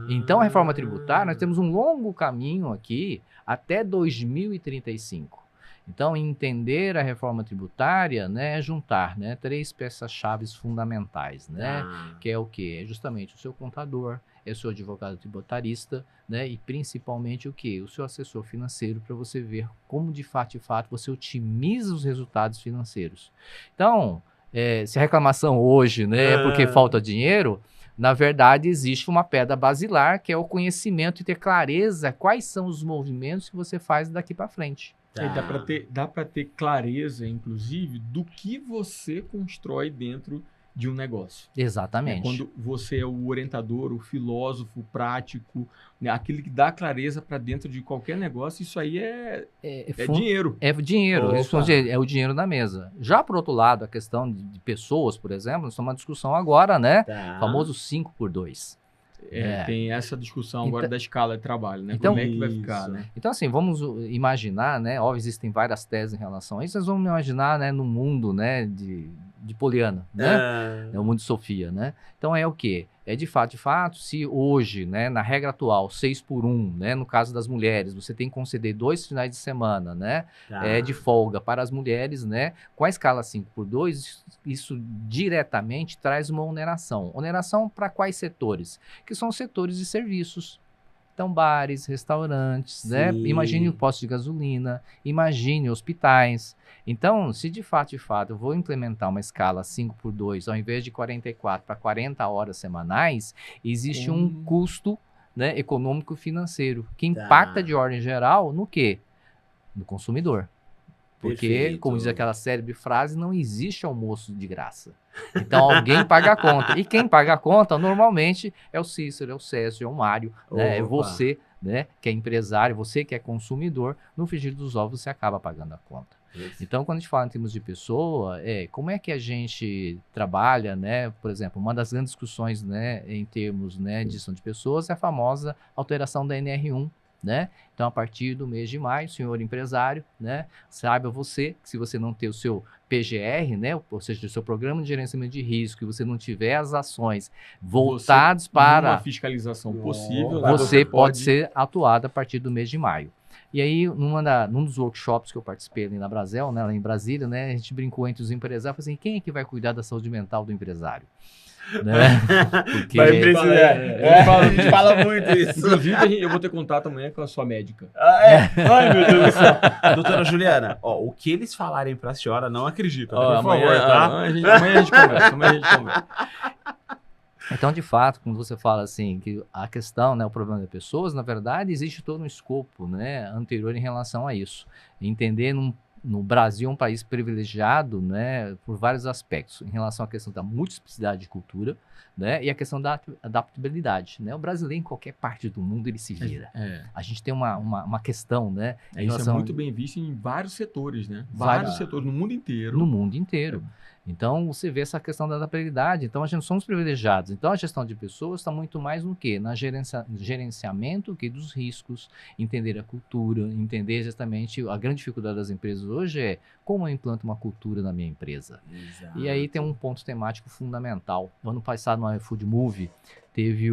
Speaker 3: Então, a reforma tributária, nós temos um longo caminho aqui até 2035. Então, entender a reforma tributária, né, é juntar, né, 3 peças-chave fundamentais, né, que é o quê? É justamente o seu contador, é o seu advogado tributarista, né, e principalmente o quê? O seu assessor financeiro, para você ver como de fato você otimiza os resultados financeiros. Então, se a reclamação hoje, né, é porque falta dinheiro, na verdade, existe uma pedra basilar, que é o conhecimento e ter clareza quais são os movimentos que você faz daqui para frente.
Speaker 2: Dá para ter clareza, inclusive, do que você constrói dentro de um negócio.
Speaker 3: Exatamente.
Speaker 2: Quando você é o orientador, o filósofo, o prático, né, aquele que dá clareza para dentro de qualquer negócio, isso aí é dinheiro.
Speaker 3: É dinheiro, isso é o dinheiro na mesa. Já por outro lado, a questão de pessoas, por exemplo, nós estamos numa discussão agora, né? Famoso 5x2.
Speaker 2: Tem essa discussão agora da escala de trabalho, né?
Speaker 3: Então,
Speaker 2: como é que vai ficar, né?
Speaker 3: Então, assim, vamos imaginar, né? Óbvio, existem várias teses em relação a isso, nós vamos imaginar, né, no mundo, né, de Poliana, né? É o mundo de Sofia, né? Então, é o quê? É de fato, se hoje, né, na regra atual, 6x1, né, no caso das mulheres, você tem que conceder 2 finais de semana, né, de folga para as mulheres, né, com a escala 5x2, isso diretamente traz uma oneração. Oneração para quais setores? Que são os setores de serviços. Então, bares, restaurantes, né? Imagine o posto de gasolina, imagine hospitais. Então, se de fato eu vou implementar uma escala 5x2, ao invés de 44 para 40 horas semanais, existe um custo, né, econômico financeiro que impacta de ordem geral no quê? No consumidor. Porque, como diz aquela célebre frase, não existe almoço de graça. Então, alguém paga a conta. E quem paga a conta, normalmente, é o Cícero, é o Césio, é o Mário, né? É você, né, que é empresário, você que é consumidor. No frigir dos ovos, você acaba pagando a conta. Então, quando a gente fala em termos de pessoa, como é que a gente trabalha, né? Por exemplo, uma das grandes discussões, né, em termos, né, de gestão de pessoas é a famosa alteração da NR1. Né? Então, a partir do mês de maio, senhor empresário, né, saiba você que se você não ter o seu PGR, né, ou seja, o seu programa de gerenciamento de risco, e você não tiver as ações voltadas para
Speaker 2: uma fiscalização possível,
Speaker 3: você pode ser atuado a partir do mês de maio. E aí, num dos workshops que eu participei ali na Brasel, né, lá em Brasília, né, a gente brincou entre os empresários, falou assim, quem é que vai cuidar da saúde mental do empresário? Né? Porque
Speaker 1: vai precisar. A gente fala muito isso.
Speaker 2: Inclusive, eu vou ter contato amanhã com a sua médica.
Speaker 1: Ai, meu Deus do céu. Doutora Juliana, o que eles falarem pra senhora, não acredita, por favor, tá?
Speaker 2: Amanhã a gente conversa.
Speaker 3: Então, de fato, quando você fala assim, que a questão, né, o problema das pessoas, na verdade, existe todo um escopo, né, anterior em relação a isso. Entender no Brasil, um país privilegiado, né, por vários aspectos, em relação à questão da multiplicidade de cultura, né, e a questão da adaptabilidade, né? O brasileiro, em qualquer parte do mundo, ele se vira. A gente tem uma questão, né?
Speaker 2: Isso é muito bem visto em vários setores, né? Vários setores, no mundo inteiro.
Speaker 3: No mundo inteiro. Então, você vê essa questão da adaptabilidade. Então, a gente somos privilegiados. Então, a gestão de pessoas está muito mais no quê? Na gerenciamento dos riscos, entender a cultura, entender justamente a grande dificuldade das empresas hoje é como eu implanto uma cultura na minha empresa. Exato. E aí tem um ponto temático fundamental. No ano passado, no iFood Movie, teve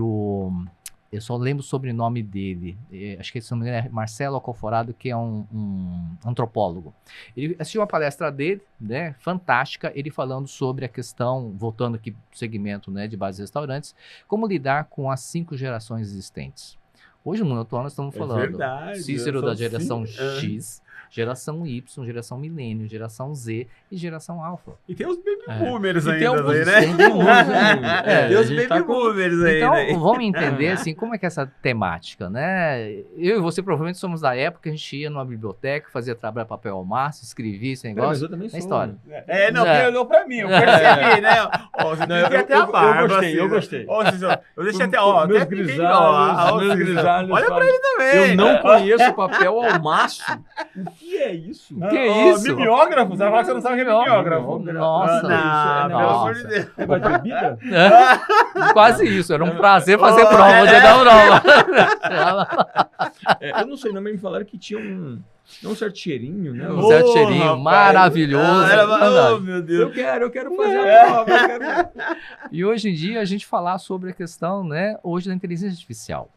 Speaker 3: eu só lembro o sobrenome dele, acho que esse nome é Marcelo Alcoforado, que é um antropólogo. Ele assistiu uma palestra dele, né, fantástica, ele falando sobre a questão, voltando aqui para o segmento, né, de bares e restaurantes, como lidar com as 5 gerações existentes. Hoje, no mundo atual, nós estamos falando Cícero da geração X, Geração Y, geração milênio, geração Z e geração alfa.
Speaker 1: E tem os baby boomers
Speaker 2: E tem
Speaker 1: ainda,
Speaker 2: alguns-
Speaker 1: né?
Speaker 2: tem alguns ainda.
Speaker 1: Tem os
Speaker 2: a gente
Speaker 1: baby
Speaker 2: tá com-
Speaker 1: boomers ainda.
Speaker 3: Então, vamos entender assim, como é que é essa temática, né? Eu e você provavelmente somos da época que a gente ia numa biblioteca, fazia trabalho papel ao maço, escrevia esse
Speaker 2: Mas
Speaker 3: negócio
Speaker 2: eu também
Speaker 3: na
Speaker 2: sou.
Speaker 3: história.
Speaker 1: Não,
Speaker 3: É.
Speaker 1: porque olhou pra mim, eu percebi, né? Ó, você
Speaker 2: Não,
Speaker 1: tem que ir
Speaker 2: eu-
Speaker 1: até a
Speaker 2: eu
Speaker 1: barba.
Speaker 2: gostei,
Speaker 1: assim,
Speaker 2: eu
Speaker 1: né?
Speaker 2: gostei.
Speaker 1: Ó, Cícero, eu deixei até, ó,
Speaker 2: Meus
Speaker 1: até pinguei,
Speaker 2: grisalhos,
Speaker 1: ó,
Speaker 2: meus
Speaker 1: Cícero,
Speaker 2: grisalhos
Speaker 1: olha pra
Speaker 2: falam,
Speaker 1: ele também.
Speaker 2: Eu não conheço papel ao maço. O que é isso?
Speaker 3: Que é
Speaker 1: Ó,
Speaker 3: isso?
Speaker 1: Mimeógrafo? Você vai falar que você não sabe o que é mimeógrafo.
Speaker 3: Nossa.
Speaker 1: Não, pelo
Speaker 3: Nossa.
Speaker 1: amor de Deus.
Speaker 2: Negócio de bebida?
Speaker 3: Quase isso, era um prazer fazer
Speaker 1: Oh,
Speaker 3: prova, você dá prova.
Speaker 2: Eu não sei, não, mas me falaram que tinha um certo cheirinho, né?
Speaker 3: Um certo cheirinho
Speaker 1: rapaz.
Speaker 3: maravilhoso.
Speaker 1: Oh, meu Deus.
Speaker 2: Eu quero fazer a prova, eu quero...
Speaker 3: E hoje em dia a gente falar sobre a questão, né, hoje da inteligência artificial.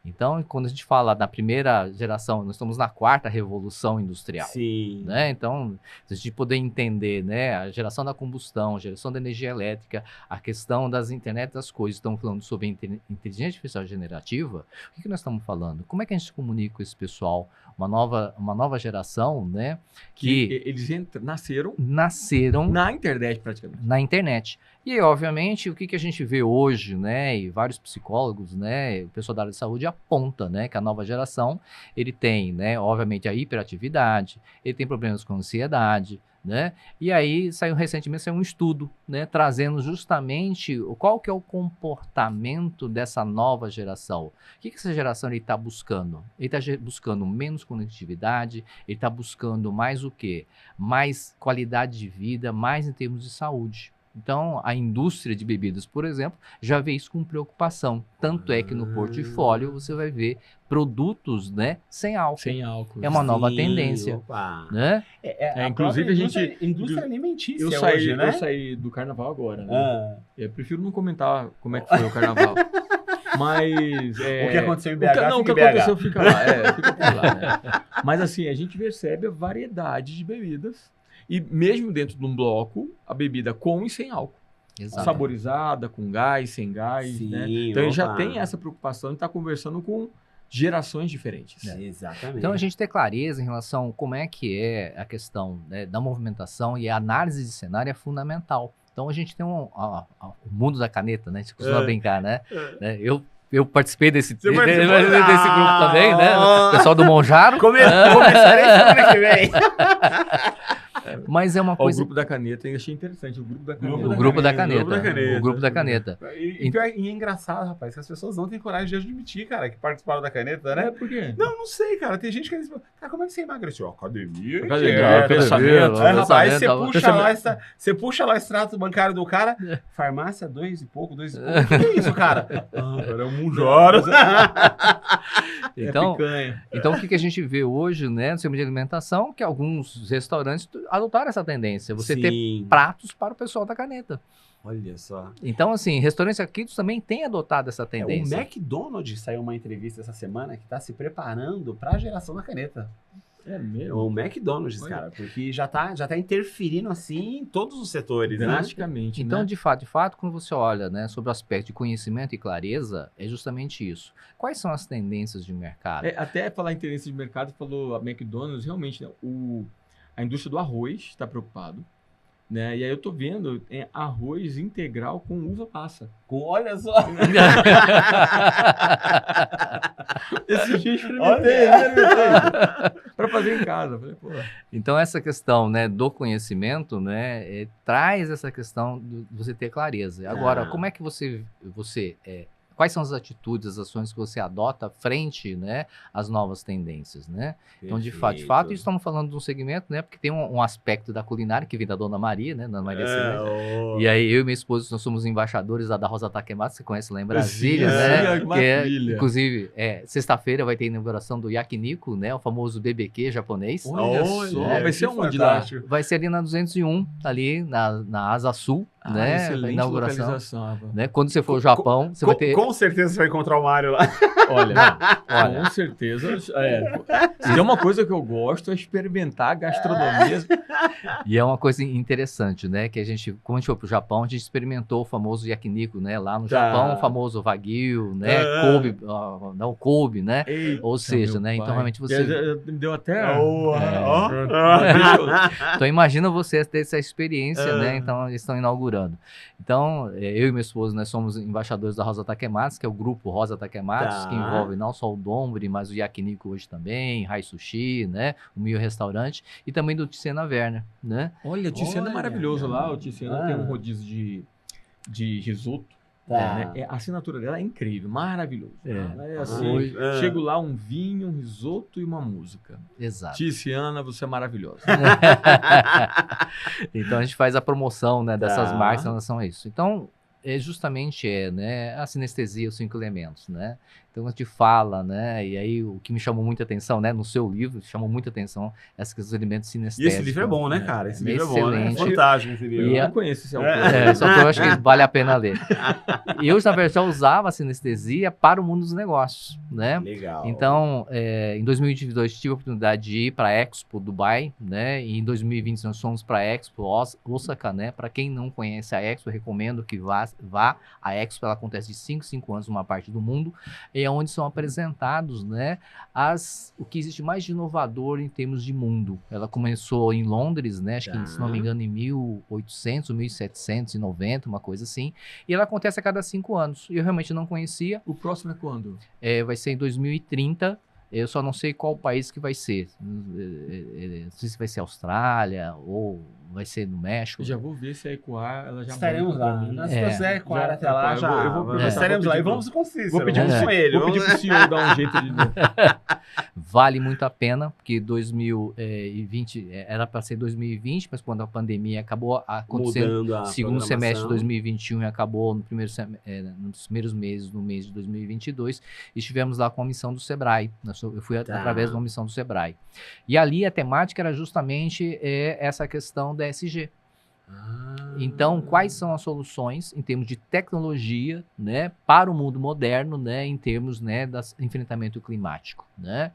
Speaker 3: Então, quando a gente fala da primeira geração, nós estamos na quarta revolução industrial.
Speaker 1: Sim.
Speaker 3: Né? Então, se a gente poder entender, né, a geração da combustão, a geração da energia elétrica, a questão das internet das coisas, estamos falando sobre inteligência artificial generativa, o que nós estamos falando? Como é que a gente comunica com esse pessoal? Uma nova geração, né, que
Speaker 2: Eles nasceram
Speaker 3: nasceram
Speaker 2: na internet, praticamente.
Speaker 3: na internet. E aí, obviamente, o que a gente vê hoje, né, e vários psicólogos, né, o pessoal da área de saúde aponta, né, que a nova geração, ele tem, né, obviamente a hiperatividade, ele tem problemas com ansiedade, né, e aí recentemente saiu um estudo, né, trazendo justamente qual que é o comportamento dessa nova geração. O que essa geração está buscando? Ele está buscando menos conectividade, ele está buscando mais o quê? Mais qualidade de vida, mais em termos de saúde. Então, a indústria de bebidas, por exemplo, já vê isso com preocupação. Tanto é que no portfólio você vai ver produtos, né, sem álcool.
Speaker 2: Sem álcool.
Speaker 3: É uma nova
Speaker 1: Sim,
Speaker 3: tendência.
Speaker 1: opa.
Speaker 3: Né?
Speaker 2: Inclusive, a gente...
Speaker 1: Indústria alimentícia
Speaker 2: Eu saí,
Speaker 1: hoje, né?
Speaker 2: eu saí do carnaval agora, né?
Speaker 1: Ah.
Speaker 2: Eu prefiro não comentar como é que foi o carnaval. Mas...
Speaker 1: O que aconteceu em BH,
Speaker 2: Não, o que
Speaker 1: fica em BH.
Speaker 2: aconteceu fica lá. Fica por lá, né? Mas assim, a gente percebe a variedade de bebidas. E mesmo dentro de um bloco, a bebida com e sem álcool.
Speaker 3: Exato.
Speaker 2: Saborizada, com gás, sem gás,
Speaker 1: Sim,
Speaker 2: né? Então ele já
Speaker 1: opa.
Speaker 2: tem essa preocupação de estar conversando com gerações diferentes.
Speaker 1: Exatamente.
Speaker 3: Então, a gente ter clareza em relação a como é que é a questão, né, da movimentação e a análise de cenário é fundamental. Então, a gente tem o mundo da caneta, né? A gente costuma brincar, né? Eu participei desse grupo também, né? O pessoal do Monjaro.
Speaker 1: Começarei semana que vem.
Speaker 3: Mas é uma
Speaker 2: O
Speaker 3: coisa...
Speaker 2: grupo da caneta, eu achei interessante. O grupo da caneta.
Speaker 3: O grupo da caneta.
Speaker 1: O
Speaker 3: O grupo da caneta.
Speaker 1: E é engraçado, rapaz, que as pessoas não têm coragem de admitir, cara, que participaram da caneta, né?
Speaker 2: Por quê?
Speaker 1: Não sei, cara. Tem gente que diz, cara, como é que você emagreceu? Academia.
Speaker 2: Academia,
Speaker 1: dieta.
Speaker 2: pensamento.
Speaker 1: Aí, rapaz,
Speaker 3: Pensamento.
Speaker 1: você puxa lá o extrato bancário do cara, farmácia 2 e pouco. O que é isso, cara? Cara, é um Munjoro.
Speaker 3: Então,
Speaker 2: picanha.
Speaker 3: então, o que a gente vê hoje, né, no sistema de alimentação, que alguns restaurantes adotaram essa tendência. Você ter pratos para o pessoal da caneta.
Speaker 1: Olha só.
Speaker 3: Então, assim, restaurantes aqui também têm adotado essa
Speaker 1: O
Speaker 3: tendência.
Speaker 1: McDonald's saiu uma entrevista essa semana que está se preparando para a geração da caneta.
Speaker 2: É mesmo?
Speaker 1: O McDonald's,
Speaker 2: Olha.
Speaker 1: cara, porque já tá interferindo assim em todos os setores, né?
Speaker 2: Drasticamente,
Speaker 3: Então,
Speaker 2: né?
Speaker 3: de fato, quando você olha, né, sobre o aspecto de conhecimento e clareza, é justamente isso. Quais são as tendências de mercado?
Speaker 2: Até falar em tendência de mercado, falou a McDonald's, realmente, né, a indústria do arroz está preocupado. Né? E aí eu tô vendo arroz integral com uva passa.
Speaker 1: Olha só.
Speaker 2: Esse dia
Speaker 1: Olha.
Speaker 2: experimentei. Para fazer em casa. Falei, pô.
Speaker 3: Então, essa questão, né, do conhecimento, né, traz essa questão de você ter clareza. Agora, como é que você quais são as atitudes, as ações que você adota frente, né, às novas tendências, né? Então, de fato, estamos falando de um segmento, né, porque tem um aspecto da culinária que vem da Dona Maria, né, Dona Maria Celeste. E aí, eu e minha esposa, nós somos embaixadores da Rosa Takemata, você conhece lá em Brasília, né?
Speaker 2: Que
Speaker 3: Que inclusive, sexta-feira vai ter a inauguração do yakiniku, né, o famoso BBQ japonês.
Speaker 2: Olha só, vai ser onde
Speaker 1: fantástico.
Speaker 2: lá?
Speaker 3: Vai ser ali na 201, ali na Asa Sul, né?
Speaker 2: Excelente
Speaker 3: Inauguração.
Speaker 2: localização, Rafa.
Speaker 3: Né? Quando você for ao Japão, você vai ter...
Speaker 1: Com certeza você vai encontrar o Mário lá.
Speaker 2: Olha,
Speaker 3: Olha.
Speaker 2: com certeza. Se tem uma coisa que eu gosto é experimentar a gastronomia.
Speaker 3: E é uma coisa interessante, né? Que a gente, quando a gente foi pro Japão, a gente experimentou o famoso yakiniku, né? Lá no
Speaker 1: Tá.
Speaker 3: Japão, o famoso wagyu, né? Kobe, não Kobe, né?
Speaker 2: Eita,
Speaker 3: Ou seja,
Speaker 2: meu
Speaker 3: né? Então
Speaker 2: pai.
Speaker 3: realmente você...
Speaker 2: Me deu até...
Speaker 3: Então imagina você ter essa experiência, né? Então eles estão inaugurando. Então eu e minha esposa, nós somos embaixadores da Rosa Takematsu, que é o grupo Rosa Takematsu,
Speaker 1: Tá.
Speaker 3: que envolve não só o Donburi, mas o yakiniku hoje também, Hai Sushi, né? O Mio Restaurante e também do Tiziana Werner, né?
Speaker 2: Olha, o Tiziana é
Speaker 1: Olha,
Speaker 2: maravilhoso
Speaker 1: cara.
Speaker 2: lá. O Tiziana tem um rodízio de risoto.
Speaker 1: Tá.
Speaker 2: A assinatura dela é incrível, maravilhoso. É assim,
Speaker 3: Hoje-
Speaker 2: chego lá, um vinho, um risoto e uma música.
Speaker 3: Exato.
Speaker 2: Tiziana, você é maravilhosa.
Speaker 3: Então a gente faz a promoção, né, dessas
Speaker 1: Tá.
Speaker 3: marcas em relação a isso. Então, né, a sinestesia, os 5 elementos, né? Então a gente fala, né, e aí o que me chamou muita atenção, né, no seu livro, chamou muita atenção esses elementos
Speaker 1: E
Speaker 3: sinestésicos.
Speaker 1: esse livro é bom, né, cara? Esse livro é bom, né? É
Speaker 3: Excelente.
Speaker 1: fantástico esse livro.
Speaker 3: E
Speaker 2: Eu não conheço esse autor.
Speaker 3: Só que eu acho que vale a pena ler. E eu, na verdade, já usava a sinestesia para o mundo dos negócios, né?
Speaker 1: Legal.
Speaker 3: Então, em 2022 tive a oportunidade de ir para a Expo Dubai, né? E em 2020 nós fomos para a Expo Osaka, né? Para quem não conhece a Expo, eu recomendo que vá. A Expo ela acontece de 5 em 5 anos numa parte do mundo, é onde são apresentados, né? O que existe mais de inovador em termos de mundo. Ela começou em Londres, né? Acho
Speaker 1: Tá.
Speaker 3: que, se não me engano, em 1800, 1790, uma coisa assim. E ela acontece a cada 5 anos. E eu realmente não conhecia.
Speaker 2: O próximo é quando?
Speaker 3: Vai ser em 2030. Eu só não sei qual país que vai ser. Não sei se vai ser Austrália ou vai ser no México.
Speaker 2: Eu já vou ver se a Ecoar, ela já
Speaker 1: Estaremos
Speaker 2: manda pra
Speaker 1: lá.
Speaker 2: mim.
Speaker 1: Nós,
Speaker 3: É.
Speaker 1: se você é claro
Speaker 2: Já-
Speaker 1: até lá,
Speaker 2: eu
Speaker 1: já.
Speaker 2: vou- eu vou aproveitar,
Speaker 1: Estaremos
Speaker 2: vou
Speaker 1: lá e
Speaker 2: pedir
Speaker 1: vamos com o Cícero.
Speaker 2: Vou pedir,
Speaker 1: Vamos com ele.
Speaker 2: vou pedir pro senhor dar um jeito de...
Speaker 3: Vale muito a pena, porque 2020 era para ser 2020, mas quando a pandemia acabou acontecendo
Speaker 1: Mudando a
Speaker 3: segundo semestre de
Speaker 1: programação.
Speaker 3: 2021 e acabou no nos primeiros meses do mês de 2022, estivemos lá com a missão do Sebrae. Eu fui
Speaker 1: Tá.
Speaker 3: através de uma missão do Sebrae. E ali a temática era justamente essa questão da ESG. Então, quais são as soluções em termos de tecnologia, né, para o mundo moderno, né, em termos, né, do enfrentamento climático, né?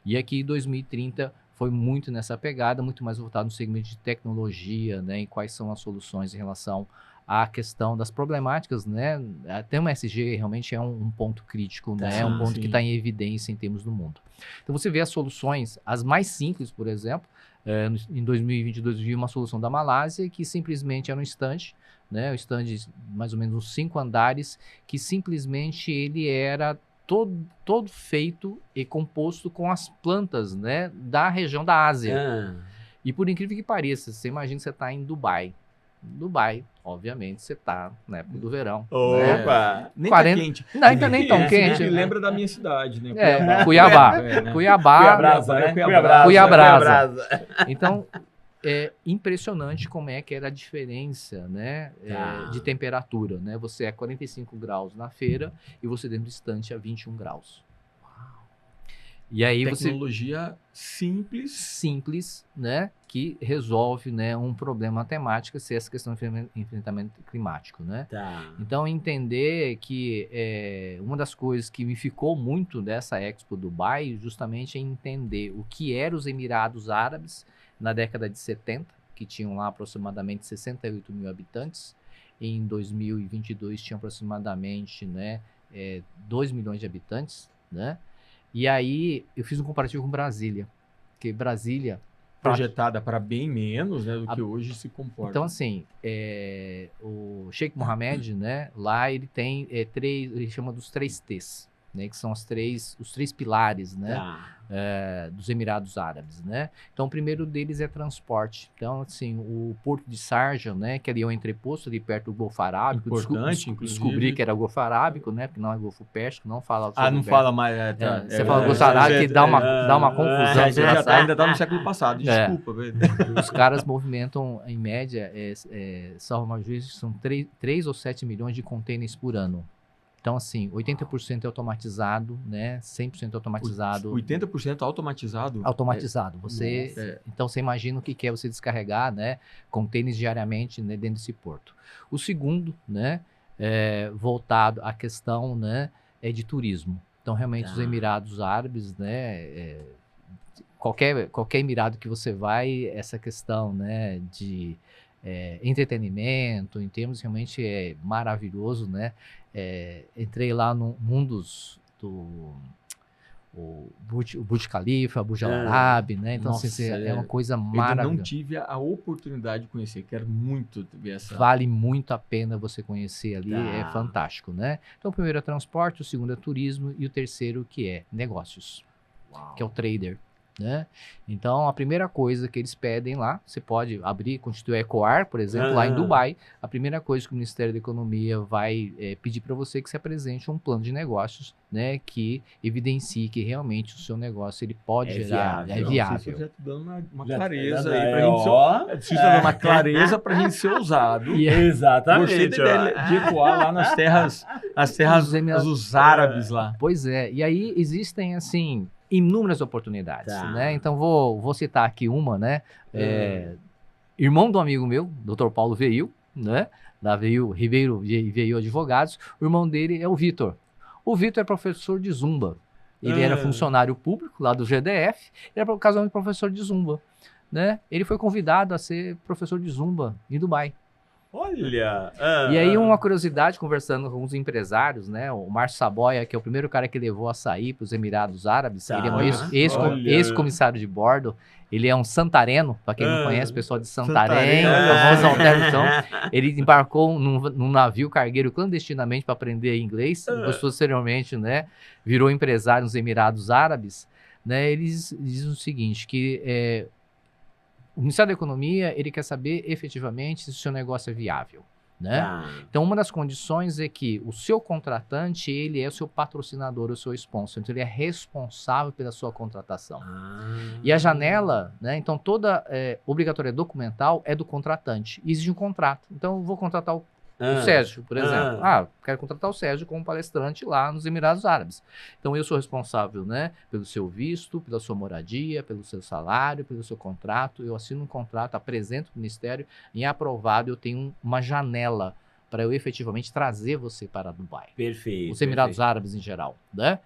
Speaker 3: E aqui 2030 foi muito nessa pegada, muito mais voltado no segmento de tecnologia, né, e quais são as soluções em relação à questão das problemáticas, né? Até uma ESG realmente é um ponto crítico, né? É um ponto
Speaker 2: sim.
Speaker 3: que está em evidência em termos do mundo. Então você vê as soluções, as mais simples, por exemplo, em 2022 eu vi uma solução da Malásia que simplesmente era um stand, né? Um stand de mais ou menos uns 5 andares, que simplesmente ele era todo feito e composto com as plantas, né, da região da Ásia. E por incrível que pareça, você imagina que você está em Dubai. Dubai, obviamente, você está na época do verão. Né?
Speaker 1: Opa!
Speaker 2: Nem
Speaker 3: 40
Speaker 2: tá quente.
Speaker 3: Não, ainda nem tão
Speaker 2: É,
Speaker 3: quente.
Speaker 2: me lembra da minha cidade, né?
Speaker 3: Cuiabá.
Speaker 2: Né?
Speaker 3: Cuiabá.
Speaker 1: Cuiabrasa, né?
Speaker 2: Cuiabrasa.
Speaker 3: Cuiabrasa. Então, é impressionante como é que era a diferença, né,
Speaker 1: Tá.
Speaker 3: de temperatura, né? Você é 45 graus na feira e você dentro do estante a 21 graus. E aí você
Speaker 2: Tecnologia
Speaker 3: simples, né, que resolve, né, um problema matemático, se essa questão de enfrentamento climático, né?
Speaker 1: Tá.
Speaker 3: Então, entender que uma das coisas que me ficou muito dessa Expo Dubai justamente é entender o que eram os Emirados Árabes na década de 70, que tinham lá aproximadamente 68 mil habitantes. Em 2022 tinham aproximadamente, né, 2 milhões de habitantes, né? E aí eu fiz um comparativo com Brasília, porque Brasília...
Speaker 2: projetada para bem menos, né, do que hoje se comporta.
Speaker 3: Então, assim, o Sheikh Mohammed, né, lá ele tem ele chama dos 3 T's, né, que são os três pilares, né,
Speaker 1: Tá.
Speaker 3: dos Emirados Árabes, né. Então, o primeiro deles é transporte. Então, assim, o Porto de Sharjah, né, que ali é um entreposto ali perto do Golfo Arábico.
Speaker 2: Importante, inclusive.
Speaker 3: Descobri que era o Golfo Arábico, né, porque não é Golfo Pérsico, não fala sobre
Speaker 2: não
Speaker 3: o
Speaker 2: fala mais.
Speaker 3: Você fala Golfo Arábico que dá uma confusão.
Speaker 2: Já
Speaker 3: desgraçada.
Speaker 2: ainda tá no século passado, desculpa. velho.
Speaker 3: Os caras movimentam, em média, salvo mais juízo, são 3 ou 7 milhões de containers por ano. Então, assim, 80% é automatizado, né? 100% automatizado.
Speaker 2: 80% automatizado?
Speaker 3: Automatizado. Então, você imagina o que é você descarregar, né, contêineres diariamente, né, dentro desse porto. O segundo, né, voltado à questão, né, de turismo. Então, realmente, os Emirados Árabes, né, qualquer emirado que você vai, essa questão, né, de entretenimento, em termos realmente é maravilhoso, né? Entrei lá num dos o Burj Khalifa, Burj Al Arab, né? Então,
Speaker 2: Nossa,
Speaker 3: assim, é uma coisa
Speaker 2: eu ainda
Speaker 3: maravilhosa.
Speaker 2: não tive a oportunidade de conhecer, quero muito ver essa...
Speaker 3: Vale muito a pena você conhecer ali, é fantástico, né? Então, o primeiro é transporte, o segundo é turismo e o terceiro que é negócios, que é o trader. Né? Então, a primeira coisa que eles pedem lá, você pode abrir, constituir a Ecoar, por exemplo, lá em Dubai, a primeira coisa que o Ministério da Economia vai pedir para você é que você apresente um plano de negócios, né, que evidencie que realmente o seu negócio ele pode gerar, é viável.
Speaker 2: Você já está dando uma clareza aí para a gente ser, dando uma clareza para a gente ser usado.
Speaker 1: Exatamente.
Speaker 2: Gostei da ideia de Ecoar lá nas terras dos árabes lá.
Speaker 3: Pois é, e aí existem, assim, inúmeras oportunidades, né? Então, vou citar aqui uma, né? Irmão do amigo meu, Dr. Paulo Veil, né? Da Veil Ribeiro Veil Advogados. O irmão dele é o Vitor. O Vitor é professor de Zumba. Ele era funcionário público lá do GDF, ele era casualmente professor de Zumba, né? Ele foi convidado a ser professor de Zumba em Dubai.
Speaker 1: Olha!
Speaker 3: E aí, uma curiosidade, conversando com os empresários, né? O Márcio Saboia, que é o primeiro cara que levou açaí para os Emirados Árabes, ele é um ex-comissário de bordo, ele é um santareno, para quem não conhece, pessoal de Santarém, famoso Alter, então, ele embarcou num navio cargueiro clandestinamente para aprender inglês, depois, posteriormente, né, virou empresário nos Emirados Árabes, né? Eles dizem o seguinte, que o Ministério da Economia, ele quer saber efetivamente se o seu negócio é viável, né? Então, uma das condições é que o seu contratante, ele é o seu patrocinador, o seu sponsor. Então, ele é responsável pela sua contratação. E a janela, né? Então, toda obrigatória documental é do contratante. E exige um contrato. Então, eu vou contratar o Sérgio, por exemplo. Quero contratar o Sérgio como palestrante lá nos Emirados Árabes. Então, eu sou responsável, né, pelo seu visto, pela sua moradia, pelo seu salário, pelo seu contrato. Eu assino um contrato, apresento para o Ministério, e aprovado eu tenho uma janela para eu efetivamente trazer você para Dubai.
Speaker 1: Perfeito.
Speaker 3: Os Emirados Árabes em geral, né?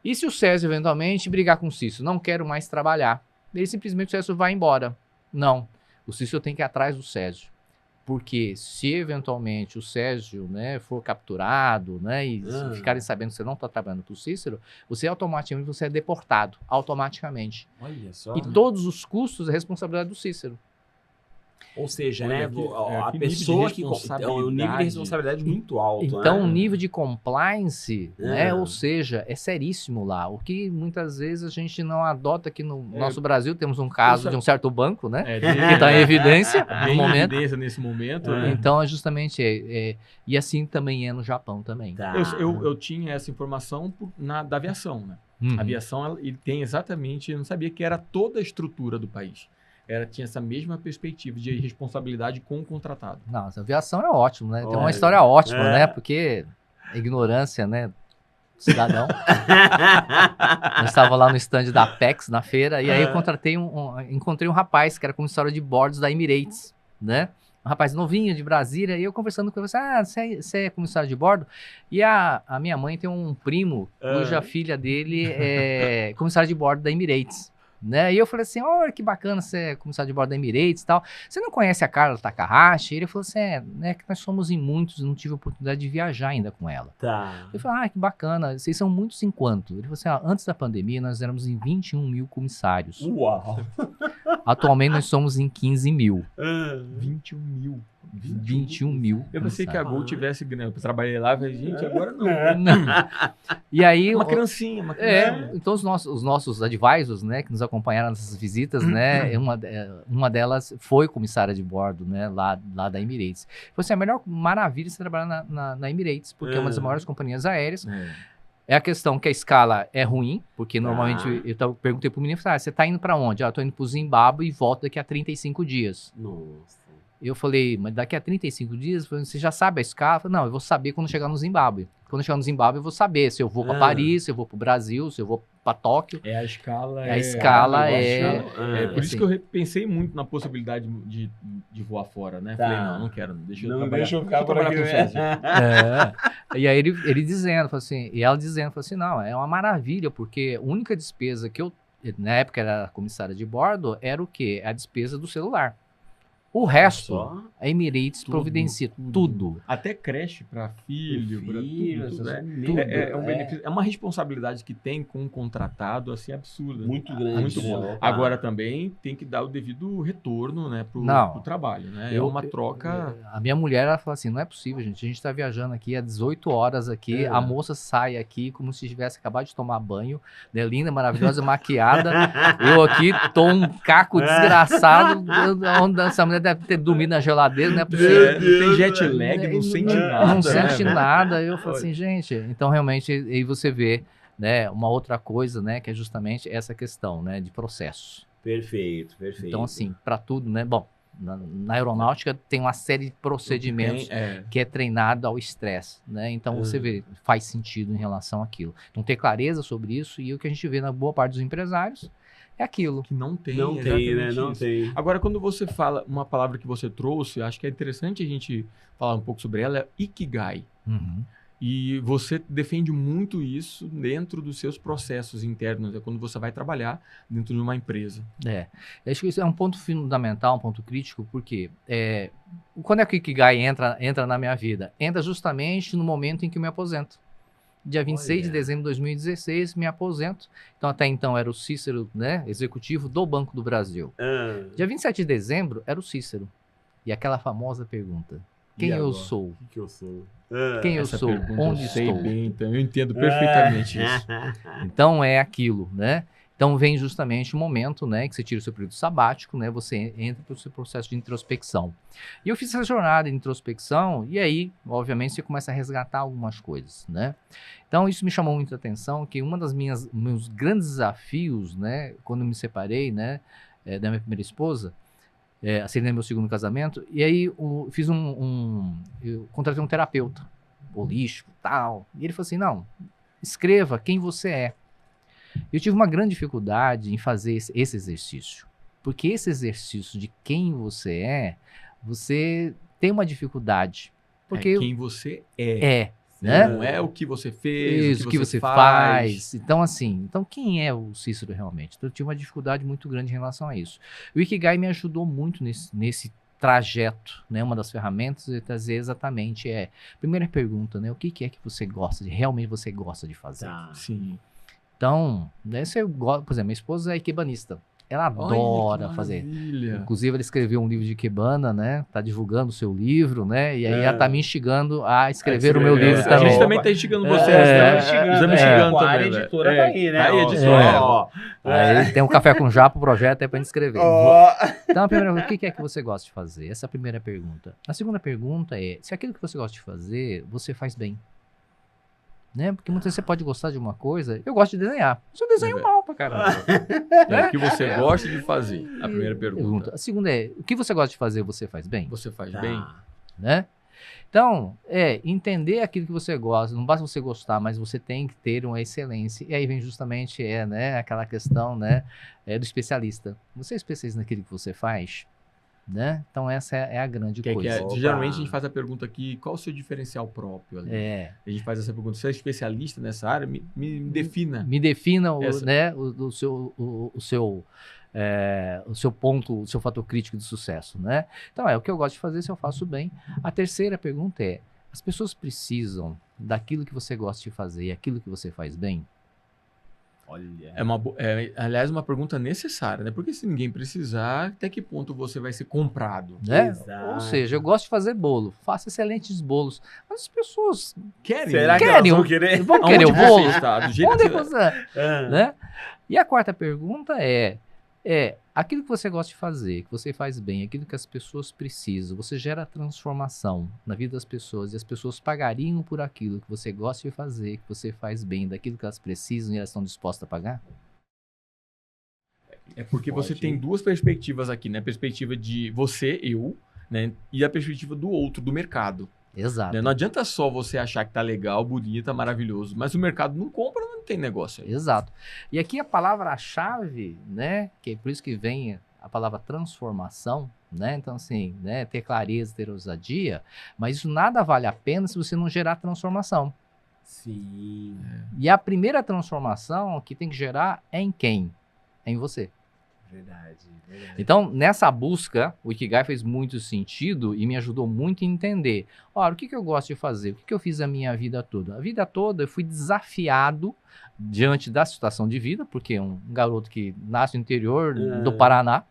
Speaker 3: E se o Sérgio eventualmente brigar com o Cício, não quero mais trabalhar, ele simplesmente o Sérgio vai embora. Não, o Cício tem que ir atrás do Sérgio. Porque se eventualmente o Sérgio, né, for capturado, né, e ficarem sabendo que você não está trabalhando para o Cícero, você automaticamente é deportado, automaticamente.
Speaker 1: Olha só.
Speaker 3: E todos os custos é responsabilidade do Cícero.
Speaker 1: Ou seja, né, a pessoa que é um nível de responsabilidade muito alto.
Speaker 3: Então,
Speaker 1: né?
Speaker 3: o nível de compliance, né, ou seja, é seríssimo lá. O que muitas vezes a gente não adota aqui no nosso Brasil. Temos um caso de um certo banco, né, que está em evidência no momento.
Speaker 2: Nesse momento.
Speaker 3: Então, é justamente e assim também é no Japão também.
Speaker 2: Eu tinha essa informação da aviação, né? A aviação, ele tem exatamente, eu não sabia que era toda a estrutura do país. Tinha essa mesma perspectiva de responsabilidade com o contratado.
Speaker 3: Nossa, a aviação é ótimo, né? Tem uma história ótima, né? Porque a ignorância, né, do cidadão. Eu estava lá no stand da Apex, na feira, e aí eu encontrei um rapaz que era comissário de bordos da Emirates, né? Um rapaz novinho de Brasília, e eu conversando com ele, você é comissário de bordo? E a minha mãe tem um primo, cuja filha dele é comissário de bordo da Emirates. Né? E eu falei assim, olha que bacana você é comissário de bordo da Emirates e tal. Você não conhece a Carla Takahashi? Ele falou assim, né, que nós somos em muitos, não tive a oportunidade de viajar ainda com ela. Eu falei, que bacana, vocês são muitos em quanto? Ele falou assim, antes da pandemia nós éramos em 21 mil comissários.
Speaker 1: Uau!
Speaker 3: Atualmente nós somos em 15 mil.
Speaker 2: 21 mil.
Speaker 3: 21 mil.
Speaker 2: Eu pensei que a Gol tivesse grana. Eu trabalhei lá e falei, gente, agora não.
Speaker 3: E aí,
Speaker 2: uma criancinha.
Speaker 3: Então os nossos advisors, né, que nos acompanharam nessas visitas, né, uma delas foi comissária de bordo, né, lá da Emirates. Foi assim, a melhor maravilha de você trabalhar na Emirates, porque é uma das maiores companhias aéreas. É a questão que a escala é ruim, porque normalmente eu perguntei pro menino, você tá indo para onde? Eu tô indo pro Zimbábue e volto daqui a 35 dias.
Speaker 1: Nossa.
Speaker 3: Eu falei, mas daqui a 35 dias, você já sabe a escala? Eu falei, não, eu vou saber quando chegar no Zimbábue. Quando eu chegar no Zimbábue, eu vou saber se eu vou para Paris, se eu vou para o Brasil, se eu vou para Tóquio.
Speaker 2: A escala
Speaker 3: A escala
Speaker 2: por isso
Speaker 3: assim,
Speaker 2: que eu pensei muito na possibilidade de voar fora, né?
Speaker 1: Tá.
Speaker 2: Falei, não quero, deixa eu
Speaker 1: Não
Speaker 2: trabalhar.
Speaker 1: deixa eu ficar por
Speaker 2: trabalhar
Speaker 1: aqui.
Speaker 2: com o César.
Speaker 3: E aí ele dizendo, falou assim, e ela dizendo, falou assim, não, é uma maravilha, porque a única despesa que eu, na época era comissária de bordo, era o quê? A despesa do celular. O resto,
Speaker 1: Só?
Speaker 3: a Emirates providencia tudo.
Speaker 2: Até creche para filho, para tudo, né?
Speaker 1: tudo.
Speaker 2: É um benefício, é uma responsabilidade que tem com um contratado assim absurda.
Speaker 1: Muito grande.
Speaker 2: Muito bom.
Speaker 1: né?
Speaker 2: Agora também tem que dar o devido retorno, né, pro trabalho, né? É uma troca.
Speaker 3: A minha mulher, ela fala assim, não é possível, gente. A gente tá viajando aqui há 18 horas aqui, a moça sai aqui como se tivesse acabado de tomar banho, né, linda, maravilhosa, maquiada. Eu aqui tô um caco desgraçado, onde essa mulher deve ter dormido na geladeira, não é possível.
Speaker 2: Não tem jet lag, não sente nada.
Speaker 3: Não sente
Speaker 2: né?
Speaker 3: nada. Eu falo assim, gente, então realmente aí você vê, né, uma outra coisa, né, que é justamente essa questão, né, de processo.
Speaker 1: Perfeito.
Speaker 3: Então, assim, para tudo, né, bom, na aeronáutica tem uma série de procedimentos que é treinado ao estresse, né, então você vê, faz sentido em relação àquilo. Então, ter clareza sobre isso e o que a gente vê na boa parte dos empresários é aquilo.
Speaker 2: Que não tem,
Speaker 1: Não tem, né? Não
Speaker 2: isso.
Speaker 1: tem.
Speaker 2: Agora, quando você fala uma palavra que você trouxe, acho que é interessante a gente falar um pouco sobre ela, é Ikigai.
Speaker 3: Uhum.
Speaker 2: E você defende muito isso dentro dos seus processos internos, é quando você vai trabalhar dentro de uma empresa.
Speaker 3: Eu acho que isso é um ponto fundamental, um ponto crítico, porque quando é que o Ikigai entra na minha vida? Entra justamente no momento em que eu me aposento. Dia 26 de dezembro de 2016, me aposento. Então, até então, era o Cícero, né, executivo do Banco do Brasil. Dia 27 de dezembro, era o Cícero. E aquela famosa pergunta, quem eu sou?
Speaker 1: O que eu sou?
Speaker 3: Quem eu
Speaker 2: Essa
Speaker 3: sou?
Speaker 2: pergunta
Speaker 3: Onde
Speaker 2: eu sei
Speaker 3: estou?
Speaker 2: bem, então eu entendo perfeitamente isso.
Speaker 3: Então, é aquilo, né? Então, vem justamente o momento, né, que você tira o seu período sabático, né, você entra para o seu processo de introspecção. E eu fiz essa jornada de introspecção e aí, obviamente, você começa a resgatar algumas coisas, né? Então, isso me chamou muita atenção, que uma das meus grandes desafios, né, quando eu me separei, né, da minha primeira esposa, assinei meu segundo casamento, e aí eu contratei um terapeuta holístico, tal, e ele falou assim, não, escreva quem você é. Eu tive uma grande dificuldade em fazer esse exercício, porque esse exercício de quem você é, você tem uma dificuldade. Porque
Speaker 2: quem você é.
Speaker 3: Né?
Speaker 2: Não é o que você fez,
Speaker 3: o que você faz. Então, assim, quem é o Cícero realmente? Então, eu tive uma dificuldade muito grande em relação a isso. O Ikigai me ajudou muito nesse trajeto, né? Uma das ferramentas de trazer exatamente primeira pergunta, né? O que é que você realmente você gosta de fazer?
Speaker 1: Tá.
Speaker 2: Sim.
Speaker 3: Então, né, por exemplo, minha esposa é iquebanista. Ela adora fazer. Inclusive, ela escreveu um livro de ikebana, né? Tá divulgando o seu livro, né? E aí ela tá me instigando a escrever o meu livro também.
Speaker 2: A gente também tá instigando você.
Speaker 1: Estamos instigando
Speaker 2: também.
Speaker 1: A editora tá aí, né?
Speaker 2: Tá aí, editora.
Speaker 3: Aí tem um Café com Japa, o projeto é pra gente escrever. Então, a primeira coisa, o que é que você gosta de fazer? Essa é a primeira pergunta. A segunda pergunta é, se aquilo que você gosta de fazer, você faz bem. Né? Porque muitas vezes você pode gostar de uma coisa. Eu gosto de desenhar. Mas eu desenho mal pra caramba.
Speaker 2: O que você gosta de fazer? A primeira pergunta.
Speaker 3: A segunda é, o que você gosta de fazer, você faz bem?
Speaker 2: Você faz bem?
Speaker 3: Né? Então, entender aquilo que você gosta. Não basta você gostar, mas você tem que ter uma excelência. E aí vem justamente né, aquela questão, né, do especialista. Você é especialista naquilo que você faz? Né? Então essa é a grande coisa.
Speaker 2: Geralmente a gente faz a pergunta aqui, qual o seu diferencial próprio? Ali? A gente faz essa pergunta, você é especialista nessa área? Me defina.
Speaker 3: Me defina né, o seu ponto, o seu fator crítico de sucesso. Né? Então o que eu gosto de fazer se eu faço bem. A terceira pergunta é, as pessoas precisam daquilo que você gosta de fazer e aquilo que você faz bem?
Speaker 1: Olha.
Speaker 2: Aliás, uma pergunta necessária, né? Porque se ninguém precisar, até que ponto você vai ser comprado?
Speaker 3: Né? Ou seja, eu gosto de fazer bolo, faço excelentes bolos, mas as pessoas
Speaker 1: querem.
Speaker 3: Será
Speaker 1: que elas vão querer?
Speaker 3: Vão querer o bolo?
Speaker 2: Está, do jeito
Speaker 3: onde você né? E a quarta pergunta é aquilo que você gosta de fazer, que você faz bem, aquilo que as pessoas precisam, você gera transformação na vida das pessoas e as pessoas pagariam por aquilo que você gosta de fazer, que você faz bem, daquilo que elas precisam e elas estão dispostas a pagar?
Speaker 2: É porque você tem duas perspectivas aqui, né? Perspectiva de você, né? E a perspectiva do outro, do mercado.
Speaker 3: Exato.
Speaker 2: Né? Não adianta só você achar que tá legal, bonita, maravilhoso, mas o mercado não compra, não tem negócio aí.
Speaker 3: Exato. E aqui a palavra-chave, né, que é por isso que vem a palavra transformação, né? Então, assim, né, ter clareza, ter ousadia, mas isso nada vale a pena se você não gerar transformação.
Speaker 1: Sim.
Speaker 3: E a primeira transformação que tem que gerar é em quem? É em você.
Speaker 1: Verdade.
Speaker 3: Então, nessa busca, o Ikigai fez muito sentido e me ajudou muito a entender. Ora, o que eu gosto de fazer? O que eu fiz a minha vida toda? A vida toda eu fui desafiado diante da situação de vida, porque um garoto que nasce no interior do Paraná,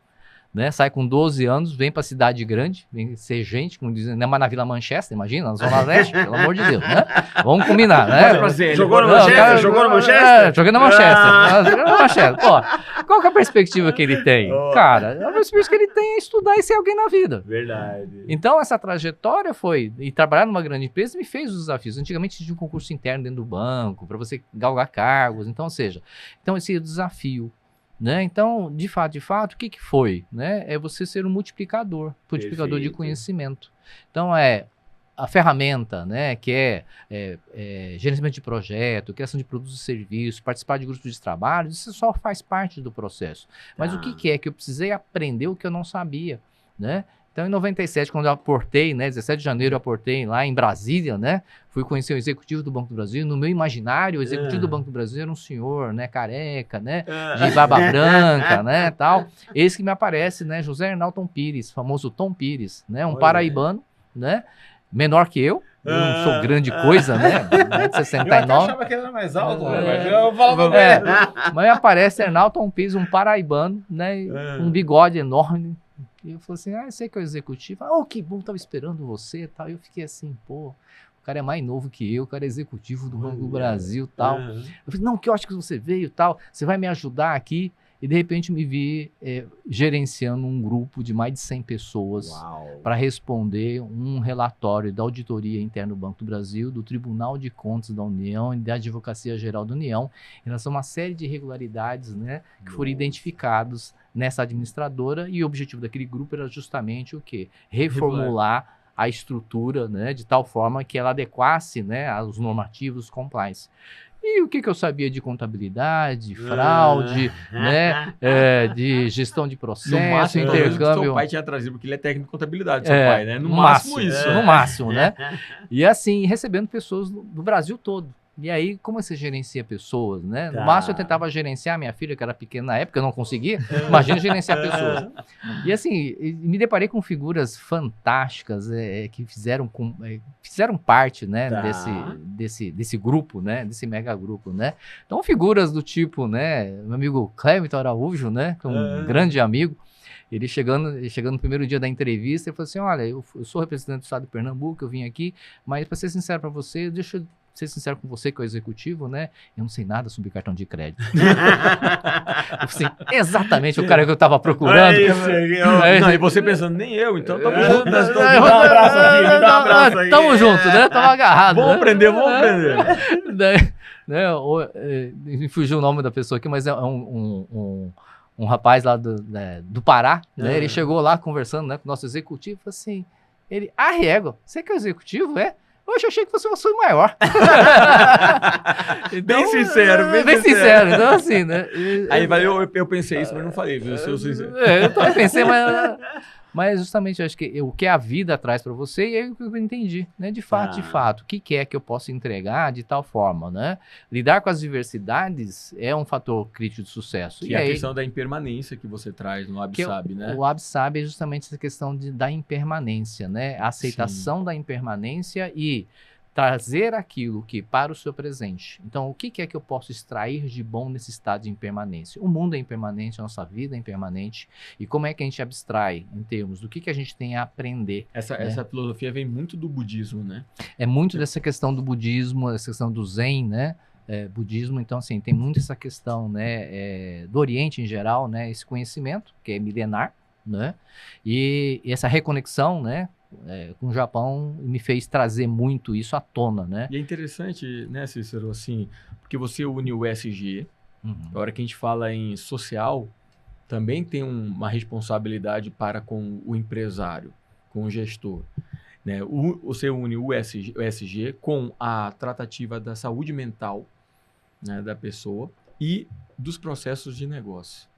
Speaker 3: né, sai com 12 anos, vem para a cidade grande, vem ser gente, como dizem, não é mais na Vila Manchester, imagina, na Zona Leste, pelo amor de Deus, né? Vamos combinar, né?
Speaker 1: Jogou no Manchester? Jogou no Manchester?
Speaker 3: Joguei no Manchester. Joguei no Manchester. Pô, qual que é a perspectiva que ele tem? Cara, a perspectiva que ele tem é estudar e ser alguém na vida.
Speaker 1: Verdade.
Speaker 3: Então, essa trajetória foi, e trabalhar numa grande empresa me fez os desafios. Antigamente tinha um concurso interno dentro do banco, para você galgar cargos, então, ou seja, então esse é o desafio. Né? Então, de fato, o que foi? Né? É você ser um multiplicador de conhecimento. Então, é a ferramenta, né, que é gerenciamento de projeto, criação de produtos e serviços, participar de grupos de trabalho, isso só faz parte do processo. Mas o que é que eu precisei aprender o que eu não sabia, né? Então, em 97, quando eu aportei, né, 17 de janeiro eu aportei lá em Brasília, né, fui conhecer o executivo do Banco do Brasil. No meu imaginário, o executivo do Banco do Brasil era um senhor, né, careca, né, de barba branca, né, tal. Esse que me aparece, né, José Arnalton Pires, famoso Tom Pires, né, um paraibano, né, menor que eu não sou grande coisa, né, 1,69 m.
Speaker 1: Eu achava que ele era mais alto, né, eu falava
Speaker 3: mas aparece Arnalton Pires, um paraibano, né, um bigode enorme. E eu falei assim, eu sei que é o executivo. Que bom, tava esperando você e tal. E eu fiquei assim, o cara é mais novo que eu, o cara é executivo do Banco do Brasil e tal. Eu falei, não, que ótimo que você veio e tal, você vai me ajudar aqui. E de repente me vi gerenciando um grupo de mais de 100 pessoas para responder um relatório da Auditoria Interna do Banco do Brasil, do Tribunal de Contas da União e da Advocacia Geral da União, em relação a uma série de irregularidades, né, que foram identificados nessa administradora, e o objetivo daquele grupo era justamente o quê? Reformular a estrutura, né, de tal forma que ela adequasse, né, aos normativos compliance. E o que eu sabia de contabilidade, fraude, né, de gestão de processo, intercâmbio.
Speaker 2: Seu pai tinha trazido, porque ele é técnico de contabilidade, seu pai, né? No máximo isso.
Speaker 3: No máximo, né? E assim, recebendo pessoas do Brasil todo. E aí, como você gerencia pessoas, né? No máximo eu tentava gerenciar minha filha, que era pequena na época, eu não conseguia. Imagina gerenciar pessoas. E assim, me deparei com figuras fantásticas que fizeram parte, né, desse grupo, né? Desse mega grupo, né? Então, figuras do tipo, né? Meu amigo Clemente Araújo, né? Que é um grande amigo. Ele chegando no primeiro dia da entrevista, ele falou assim, olha, eu sou representante do estado de Pernambuco, eu vim aqui, mas para ser sincero para você, deixa eu ser sincero com você, que é o executivo, né? Eu não sei nada sobre cartão de crédito. Eu falei, exatamente o cara que eu tava procurando.
Speaker 2: Não, e você pensando, nem eu, então tamo junto.
Speaker 1: Me dá um abraço aqui, me dá um abraço aqui.
Speaker 3: Tamo junto, né? Tamo agarrado.
Speaker 2: Vamos aprender.
Speaker 3: Me fugiu o nome da pessoa aqui, mas é um rapaz lá do Pará, né? Ele chegou lá conversando, né, com o nosso executivo, falou assim, Riego, você que é o executivo, é? Hoje eu achei que você fosse o maior.
Speaker 2: Então, bem sincero.
Speaker 3: Bem sincero. Então, assim, né?
Speaker 2: Aí eu pensei isso, mas não falei, viu? Se eu sincero.
Speaker 3: Eu também pensei, mas justamente eu acho que o que a vida traz para você, e aí o que eu entendi, né? De fato, o que é que eu posso entregar de tal forma, né? Lidar com as diversidades é um fator crítico de sucesso.
Speaker 2: Que é a questão da impermanência que você traz no ABSAB, né?
Speaker 3: O ABSAB é justamente essa questão da impermanência, né? A aceitação da impermanência e trazer aquilo que para o seu presente. Então, o que é que eu posso extrair de bom nesse estado de impermanência? O mundo é impermanente, a nossa vida é impermanente. E como é que a gente abstrai em termos do que a gente tem a aprender?
Speaker 2: Essa filosofia vem muito do budismo, né?
Speaker 3: É muito dessa questão do budismo, essa questão do zen, né? Budismo, então, assim, tem muito essa questão, né? Do Oriente em geral, né? Esse conhecimento, que é milenar, né? E essa reconexão, né? Com o Japão me fez trazer muito isso à tona, né?
Speaker 2: E é interessante, né, Cícero, assim, porque você une o ESG, a hora que a gente fala em social, também tem uma responsabilidade para com o empresário, com o gestor. Né? Você une o ESG com a tratativa da saúde mental, né, da pessoa e dos processos de negócio.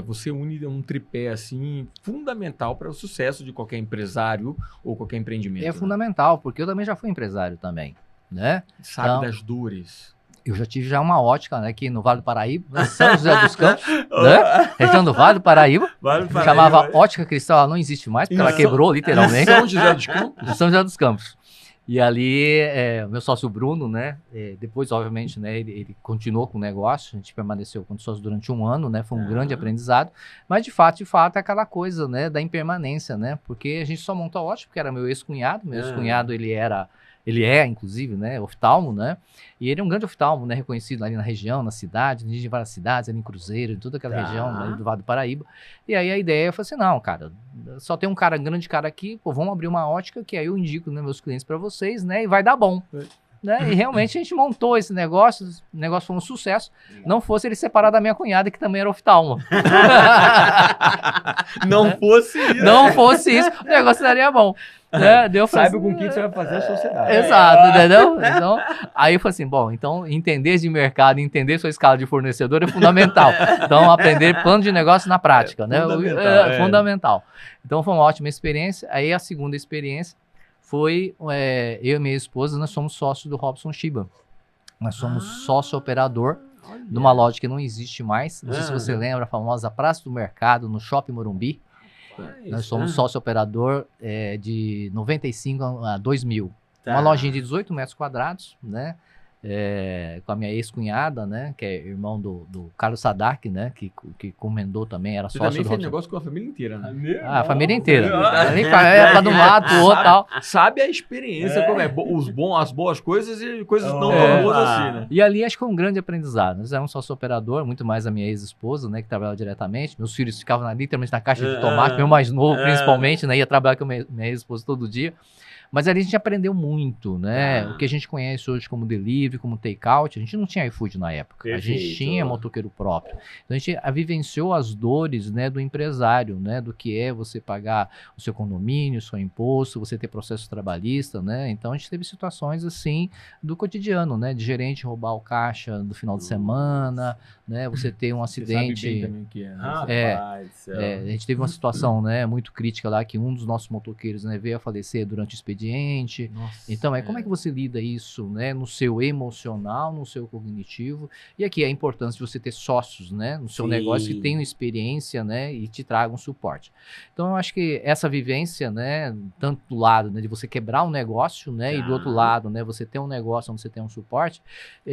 Speaker 2: Você une um tripé assim, fundamental para o sucesso de qualquer empresário ou qualquer empreendimento.
Speaker 3: É fundamental, porque eu também já fui empresário também, né?
Speaker 2: Sabe
Speaker 3: Então,
Speaker 2: das dores.
Speaker 3: eu já tive uma ótica, né, aqui no Vale do Paraíba, né, São José dos Campos, né? Região do Vale do Paraíba. Chamava Ótica Cristal, ela não existe mais, porque ela quebrou literalmente.
Speaker 2: São José dos Campos?
Speaker 3: São José dos Campos. E ali, meu sócio Bruno, né, depois, obviamente, né, ele continuou com o negócio, a gente permaneceu com sócio durante 1 ano, né, foi um grande aprendizado, mas de fato, é aquela coisa, né, da impermanência, né, porque a gente só montou a ótica porque era meu ex-cunhado, ele é, inclusive, né, oftalmo, né, e ele é um grande oftalmo, né, reconhecido ali na região, na cidade, em várias cidades, ali em Cruzeiro, em toda aquela região, né, do Vale do Paraíba. E aí a ideia foi assim, não, cara, só tem um grande cara aqui, pô, vamos abrir uma ótica que aí eu indico, né, meus clientes para vocês, né, e vai dar bom. Né? E realmente a gente montou esse negócio, o negócio foi um sucesso, não fosse ele separar da minha cunhada, que também era oftalmo.
Speaker 2: Não fosse isso.
Speaker 3: Não fosse isso, o negócio daria bom. Né?
Speaker 2: Sabe com quem você vai fazer a sociedade.
Speaker 3: Exato, entendeu? Então, aí eu falei assim, bom, então entender de mercado, entender sua escala de fornecedor é fundamental. Então, aprender plano de negócio na prática, né? Fundamental. Então, foi uma ótima experiência. Aí, a segunda experiência foi, eu e minha esposa, nós somos sócios do Robson Chiba. Nós somos sócio-operador de uma loja que não existe mais. Não sei se você lembra, a famosa Praça do Mercado, no Shopping Morumbi. Nós somos sócio-operador de 95 a 2000. Uma lojinha de 18 metros quadrados, né? Com a minha ex-cunhada, né? Que é irmão do Carlos Sadak, né? Que comendou também, era sócio
Speaker 2: também
Speaker 3: do
Speaker 2: fez negócio com a família inteira, né?
Speaker 3: A família inteira. Época do mato, o outro tal.
Speaker 2: Sabe a experiência, como é as boas coisas e coisas não tão boas assim, né?
Speaker 3: E ali acho que foi um grande aprendizado. Nós éramos sócio-operador, muito mais a minha ex-esposa, né? Que trabalhava diretamente. Meus filhos ficavam literalmente na caixa de tomate, meu mais novo, principalmente, né? Ia trabalhar com a minha ex-esposa todo dia. Mas ali a gente aprendeu muito, né? O que a gente conhece hoje como delivery, como take-out, a gente não tinha iFood na época.
Speaker 1: Perfeito.
Speaker 3: A gente tinha motoqueiro próprio. Então a gente vivenciou as dores, né, do empresário, né? Do que é você pagar o seu condomínio, o seu imposto, você ter processo trabalhista, né? Então a gente teve situações assim do cotidiano, né? De gerente roubar o caixa do final de semana, né? Você ter um acidente.
Speaker 2: Você sabe bem também o que é, né?
Speaker 3: A gente teve uma situação, né, muito crítica lá, que um dos nossos motoqueiros, né, veio a falecer durante o expediente.
Speaker 2: Nossa,
Speaker 3: Então, como é que você lida isso, né, no seu emocional, no seu cognitivo? E aqui a importância de você ter sócios, né, no seu negócio que tenham experiência, né, e te tragam suporte. Então, eu acho que essa vivência, né, tanto do lado, né, de você quebrar um negócio, né, e do outro lado, né, você ter um negócio onde você tem um suporte,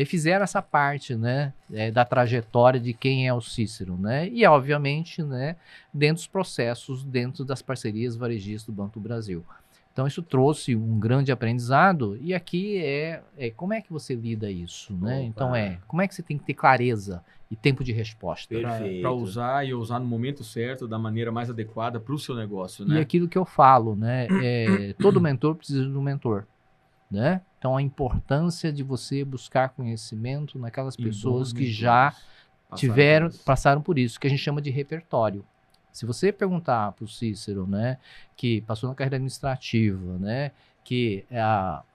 Speaker 3: fizeram essa parte, né, da trajetória de quem é o Cícero, né, e obviamente, né, dentro dos processos, dentro das parcerias varejistas do Banco do Brasil. Então, isso trouxe um grande aprendizado, e aqui como é que você lida isso, né? Então, como é que você tem que ter clareza e tempo de resposta?
Speaker 2: Para usar no momento certo, da maneira mais adequada para o seu negócio, né?
Speaker 3: E aquilo que eu falo, né? Todo mentor precisa de um mentor, né? Então, a importância de você buscar conhecimento naquelas pessoas que já passaram por isso, que a gente chama de repertório. Se você perguntar para o Cícero, né, que passou na carreira administrativa, né, que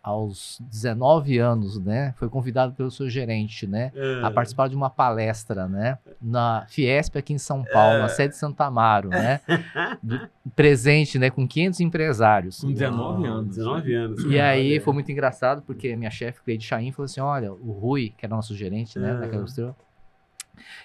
Speaker 3: aos 19 anos, né, foi convidado pelo seu gerente, né, a participar de uma palestra, né, na Fiesp aqui em São Paulo, na sede de Santa Amaro, né, presente, né, com 500 empresários.
Speaker 2: Com 19 anos.
Speaker 1: 19 anos.
Speaker 3: E aí foi muito engraçado, porque minha chefe, Cleide Chaim, falou assim, olha, o Rui, que era nosso gerente, né, daquela indústria,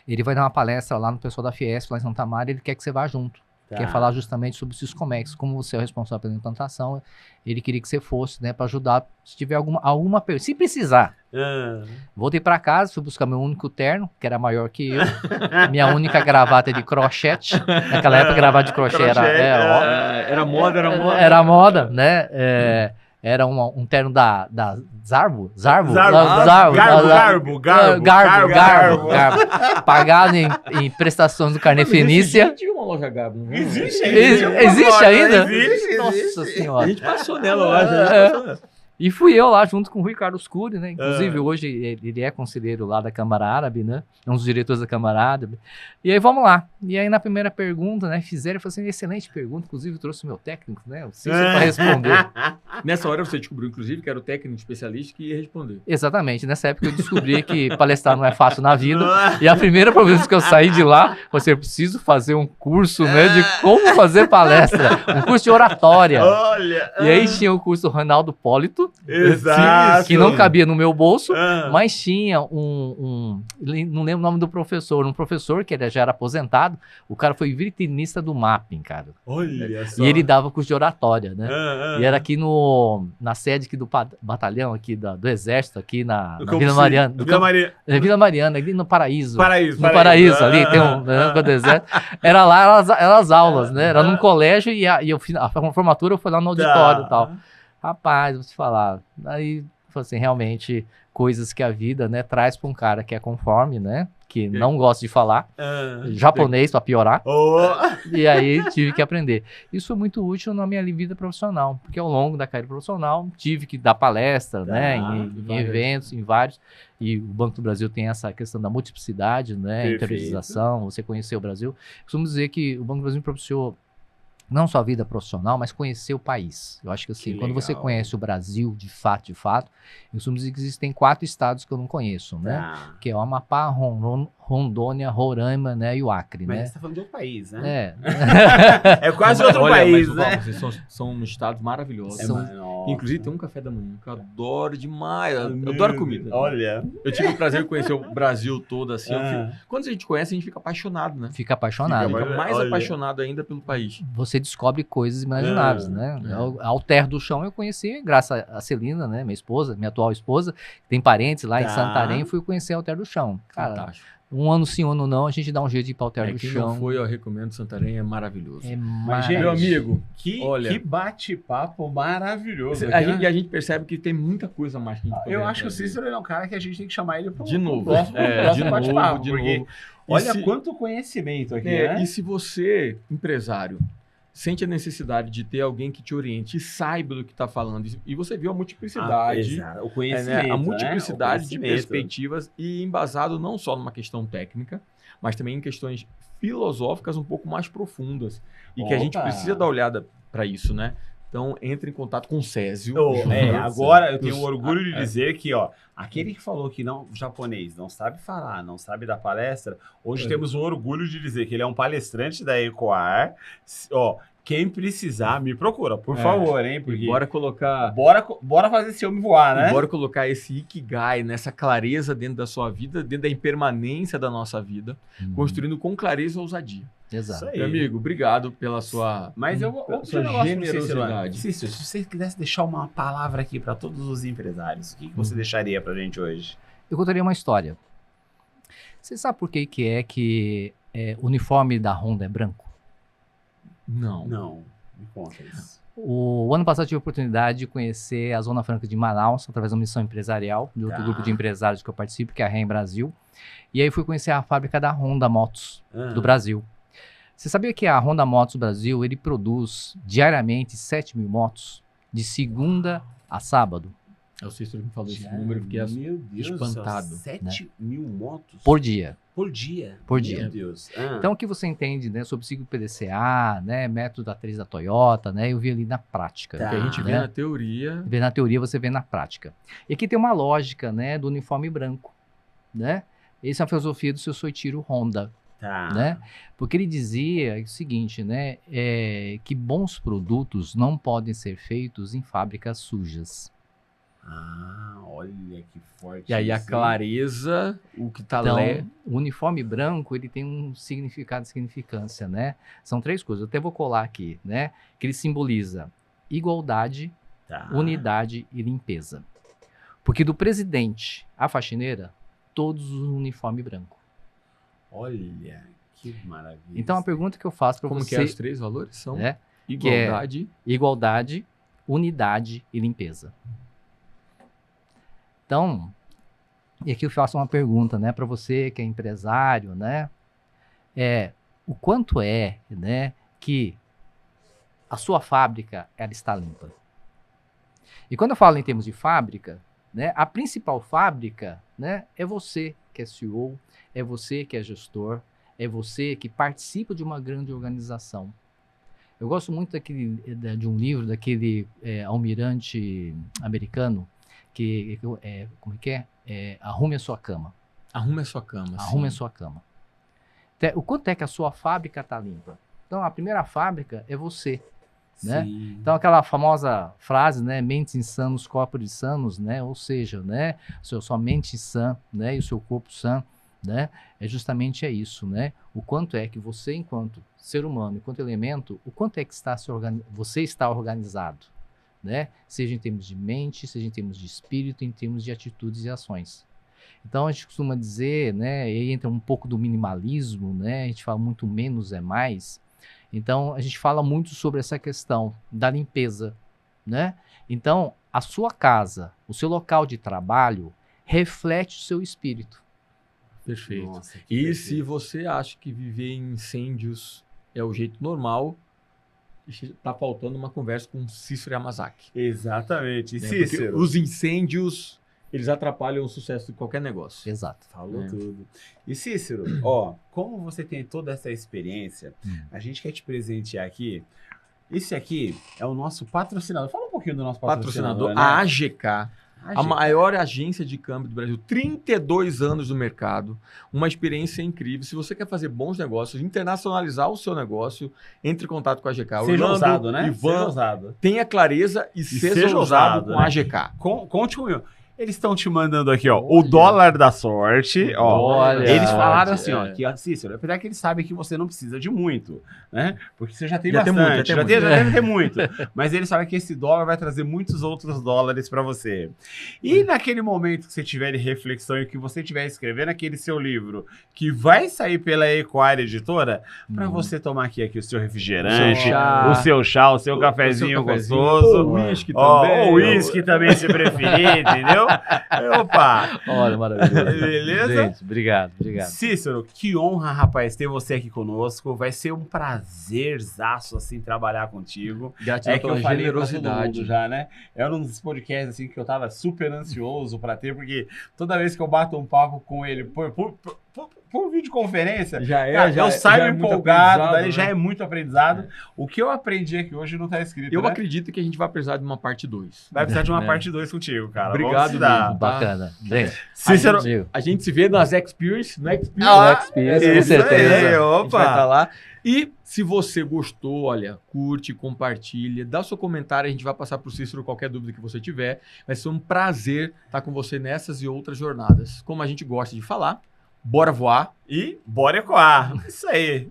Speaker 3: ele vai dar uma palestra lá no pessoal da Fiesp, lá em Santa Amaro, ele quer que você vá junto. Quer falar justamente sobre o Siscomex, como você é o responsável pela implantação, ele queria que você fosse, né, para ajudar, se tiver alguma pergunta, se precisar. Voltei para casa, fui buscar meu único terno, que era maior que eu, minha única gravata de crochete, naquela época gravata de crochê
Speaker 2: era moda.
Speaker 3: Era moda, né, era um terno da Zarbo, pagado em prestações do Carnê Fenícia.
Speaker 2: Existe uma loja Garbo, não é?
Speaker 3: Existe ainda?
Speaker 1: Existe.
Speaker 3: Nossa senhora.
Speaker 2: A gente passou nela, eu acho.
Speaker 3: E fui eu lá junto com o Rui Carlos Cury, né? Inclusive, hoje ele é conselheiro lá da Câmara Árabe, né? É um dos diretores da Câmara Árabe. E aí, vamos lá. E aí, na primeira pergunta, né? Fizeram, eu falei assim, excelente pergunta. Inclusive, eu trouxe o meu técnico, né? O Cícero, para responder.
Speaker 2: Nessa hora você descobriu, inclusive, que era o técnico especialista que ia responder.
Speaker 3: Exatamente. Nessa época eu descobri que palestrar não é fácil na vida. E a primeira vez que eu saí de lá, eu preciso fazer um curso, né? De como fazer palestra. Um curso de oratória.
Speaker 1: Olha!
Speaker 3: E aí tinha o curso Ronaldo Polito.
Speaker 1: Exato!
Speaker 3: Que não cabia no meu bolso, mas tinha não lembro o nome do professor, um professor que ele já era aposentado, o cara foi vitrinista do Mapping, cara.
Speaker 1: Olha só!
Speaker 3: E ele dava curso de oratória, né? E era aqui na sede aqui do batalhão, aqui do Exército, aqui na Vila Mariana. Vila Mariana, ali no Paraíso. No Paraíso, ali tem do Exército. Era lá, eram as aulas, né? Era num colégio e a formatura eu fui lá no auditório e tal. Rapaz, vou te falar. Aí, assim, realmente, coisas que a vida, né, traz para um cara que é conforme, né? Que não gosta de falar. Japonês, para piorar. E aí, tive que aprender. Isso foi muito útil na minha vida profissional. Porque ao longo da carreira profissional, tive que dar palestra, né? Em eventos, em vários. E o Banco do Brasil tem essa questão da multiplicidade, né? Interiorização, você conhecer o Brasil. Costumo dizer que o Banco do Brasil me propiciou não só a vida profissional, mas conhecer o país. Eu acho que assim, quando você conhece o Brasil de fato, eu costumo dizer que existem 4 estados que eu não conheço, né? Que é o Amapá, Rondônia, Roraima, né? E o Acre,
Speaker 1: mas
Speaker 3: né?
Speaker 1: você tá falando de outro país, né?
Speaker 3: É.
Speaker 1: É quase outro país, né?
Speaker 2: São estados maravilhosos. Inclusive tem um café da manhã que eu adoro demais. Eu adoro comida.
Speaker 1: Olha.
Speaker 2: Eu tive o prazer de conhecer o Brasil todo, assim. Quando a gente conhece, a gente fica apaixonado, né?
Speaker 3: Fica apaixonado.
Speaker 2: Fica mais apaixonado ainda pelo país.
Speaker 3: Você descobre coisas imagináveis, né? Alter do Chão eu conheci, graças a Celina, né? Minha esposa, minha atual esposa, tem parentes lá em Santarém, fui conhecer Alter do Chão. Cara, fantástico. Um ano sim, um ano não, a gente dá um jeito de ir para Alter do Chão.
Speaker 2: Quem não foi, eu recomendo Santarém, é maravilhoso.
Speaker 1: Mas,
Speaker 2: meu amigo,
Speaker 1: que bate-papo maravilhoso.
Speaker 2: A gente percebe que tem muita coisa mais que a gente
Speaker 1: Eu acho que o Cícero é um cara que a gente tem que chamar ele para
Speaker 2: de novo.
Speaker 1: Próximo bate-papo.
Speaker 2: De novo.
Speaker 1: Olha quanto conhecimento aqui, né?
Speaker 2: E se você, empresário, sente a necessidade de ter alguém que te oriente e saiba do que está falando, e você viu a multiplicidade,
Speaker 1: o conhecimento,
Speaker 2: a multiplicidade de
Speaker 1: conhecimento.
Speaker 2: Perspectivas e embasado não só numa questão técnica, mas também em questões filosóficas um pouco mais profundas e que a gente precisa dar olhada para isso, né? Então, entre em contato com o Césio.
Speaker 1: Agora eu tenho orgulho de dizer que, aquele que falou que o japonês não sabe falar, não sabe dar palestra, hoje temos o orgulho de dizer que ele é um palestrante da Ecoar. Quem precisar, me procura, por favor, hein? Porque
Speaker 2: bora colocar...
Speaker 1: Bora fazer esse homem voar, né?
Speaker 2: Bora colocar esse Ikigai, nessa clareza dentro da sua vida, dentro da impermanência da nossa vida, construindo com clareza e ousadia.
Speaker 3: Exato.
Speaker 2: Meu amigo, obrigado pela sua
Speaker 1: Mas eu vou
Speaker 2: sua generosidade.
Speaker 1: Cícero, se você quisesse deixar uma palavra aqui para todos os empresários, o que você deixaria pra gente hoje?
Speaker 3: Eu contaria uma história. Você sabe por que o uniforme da Honda é branco?
Speaker 1: Não, me conta isso.
Speaker 3: O ano passado eu tive a oportunidade de conhecer a Zona Franca de Manaus, através de uma missão empresarial, de outro grupo de empresários que eu participo, que é a REM Brasil. E aí fui conhecer a fábrica da Honda Motos do Brasil. Você sabia que a Honda Motos Brasil, ele produz diariamente 7 mil motos, de segunda a sábado?
Speaker 2: É o Cícero que me falou esse número, fiquei espantado.
Speaker 1: 7 mil motos?
Speaker 3: Por dia.
Speaker 1: Por dia?
Speaker 3: Por dia.
Speaker 1: Meu Deus.
Speaker 3: Então, o que você entende, né, sobre ciclo PDCA, né, método A3 da Toyota, né, eu vi ali na prática.
Speaker 2: O que a gente vê na teoria...
Speaker 3: Vê na teoria, você vê na prática. E aqui tem uma lógica, né, do uniforme branco, né? Essa é a filosofia do seu Soichiro Honda. Né? Porque ele dizia o seguinte, né, que bons produtos não podem ser feitos em fábricas sujas.
Speaker 1: Olha que forte.
Speaker 2: E aí a clareza, o que tá
Speaker 3: o uniforme branco, ele tem um significado e significância, né? São 3 coisas, eu até vou colar aqui, né? Que ele simboliza igualdade, unidade e limpeza. Porque do presidente à faxineira, todos usam uniforme branco.
Speaker 1: Olha, que maravilha.
Speaker 3: Então a pergunta que eu faço para você...
Speaker 2: Como que é os 3 valores? São
Speaker 3: igualdade, unidade e limpeza. Então, e aqui eu faço uma pergunta, né, para você que é empresário, né, o quanto né, que a sua fábrica ela está limpa? E quando eu falo em termos de fábrica, né, a principal fábrica, né, é você que é CEO, é você que é gestor, é você que participa de uma grande organização. Eu gosto muito de um livro daquele almirante americano que como é que é? Arrume a sua cama.
Speaker 2: Arrume a sua cama.
Speaker 3: Arrume a sua cama. O quanto é que a sua fábrica está limpa? Então, a primeira fábrica é você. Né? Então, aquela famosa frase, né? Mentes insanos, corpos sanos, né? Ou seja, né? Sua mente sã, né? E o seu corpo sã, né? É justamente isso, né? O quanto é que você, enquanto ser humano, enquanto elemento, o quanto é que você está organizado, né? Seja em termos de mente, seja em termos de espírito, em termos de atitudes e ações. Então, a gente costuma dizer, né? E aí entra um pouco do minimalismo, né? A gente fala muito menos é mais. Então, a gente fala muito sobre essa questão da limpeza, né? Então, a sua casa, o seu local de trabalho, reflete o seu espírito.
Speaker 2: Perfeito.
Speaker 1: Nossa,
Speaker 2: E
Speaker 1: perfeito.
Speaker 2: se você acha que viver em incêndios é o jeito normal, tá faltando uma conversa com Cícero Yamazaki.
Speaker 1: Exatamente. E
Speaker 2: Né? Porque
Speaker 1: Cícero?
Speaker 2: os incêndios, eles atrapalham o sucesso de qualquer negócio.
Speaker 3: Exato.
Speaker 1: Falou
Speaker 2: É.
Speaker 1: tudo. E Cícero, ó, como você tem toda essa experiência, a gente quer te presentear aqui. Esse aqui é o nosso patrocinador. Fala um pouquinho do nosso patrocinador,
Speaker 2: Patrocinador,
Speaker 1: né?
Speaker 2: a AGK. A maior agência de câmbio do Brasil, 32 anos no mercado, uma experiência incrível. Se você quer fazer bons negócios, internacionalizar o seu negócio, entre em contato com a AGK.
Speaker 1: Seja
Speaker 2: Orlando,
Speaker 1: ousado, né?
Speaker 2: Ivan,
Speaker 1: Seja ousado.
Speaker 2: tenha clareza e seja
Speaker 1: seja
Speaker 2: ousado
Speaker 1: ousado,
Speaker 2: com
Speaker 1: né?
Speaker 2: a AGK.
Speaker 1: Conte comigo. Eles estão te mandando aqui, ó, o
Speaker 2: Olha.
Speaker 1: dólar da sorte, ó.
Speaker 3: Olha.
Speaker 1: Eles falaram assim,
Speaker 2: É.
Speaker 1: ó, que, Cícero, apesar que eles sabem que você não precisa de muito, né? Porque você já tem
Speaker 2: Já tem
Speaker 1: bastante,
Speaker 2: muito,
Speaker 1: já deve ter muito. Mas eles sabem que esse dólar vai trazer muitos outros dólares para você. E naquele momento que você tiver de reflexão e que você estiver escrevendo aquele seu livro, que vai sair pela Ecoar Editora, para você tomar aqui o seu refrigerante,
Speaker 2: chá.
Speaker 1: o seu chá, o seu cafezinho gostoso.
Speaker 2: O uísque
Speaker 1: Ó,
Speaker 2: também.
Speaker 1: o uísque também, se preferir, entendeu? Opa!
Speaker 3: Olha, maravilhoso.
Speaker 1: Beleza?
Speaker 3: Gente, obrigado.
Speaker 1: Cícero, que honra, rapaz, ter você aqui conosco. Vai ser um prazerzaço, assim, trabalhar contigo.
Speaker 2: Gratidão
Speaker 1: É que eu
Speaker 2: pela
Speaker 1: falei pra todo
Speaker 2: generosidade.
Speaker 1: mundo já, né? Era um dos podcasts, assim, que eu tava super ansioso pra ter, porque toda vez que eu bato um papo com ele por videoconferência, cara, eu saio
Speaker 2: muito
Speaker 1: empolgado,
Speaker 2: aprendizado,
Speaker 1: daí
Speaker 2: né?
Speaker 1: já é muito aprendizado. O que eu aprendi aqui hoje não tá escrito,
Speaker 2: Eu
Speaker 1: né?
Speaker 2: acredito que a gente vai precisar de uma parte 2.
Speaker 1: Vai precisar de uma
Speaker 2: né?
Speaker 1: parte 2 contigo, cara.
Speaker 2: Obrigado
Speaker 1: Vamos se dar.
Speaker 2: mesmo.
Speaker 3: Bacana. Gente,
Speaker 1: Cícero,
Speaker 3: digo,
Speaker 2: A gente se vê nas Experience, no Experience.
Speaker 1: Ah,
Speaker 3: Experience, com
Speaker 1: isso
Speaker 3: certeza.
Speaker 1: aí,
Speaker 2: A gente vai
Speaker 1: opa.
Speaker 2: estar lá. E se você gostou, olha, curte, compartilha, dá o seu comentário, a gente vai passar para o Cícero qualquer dúvida que você tiver. Vai ser um prazer estar com você nessas e outras jornadas. Como a gente gosta de falar, bora voar.
Speaker 1: E bora ecoar. Isso aí.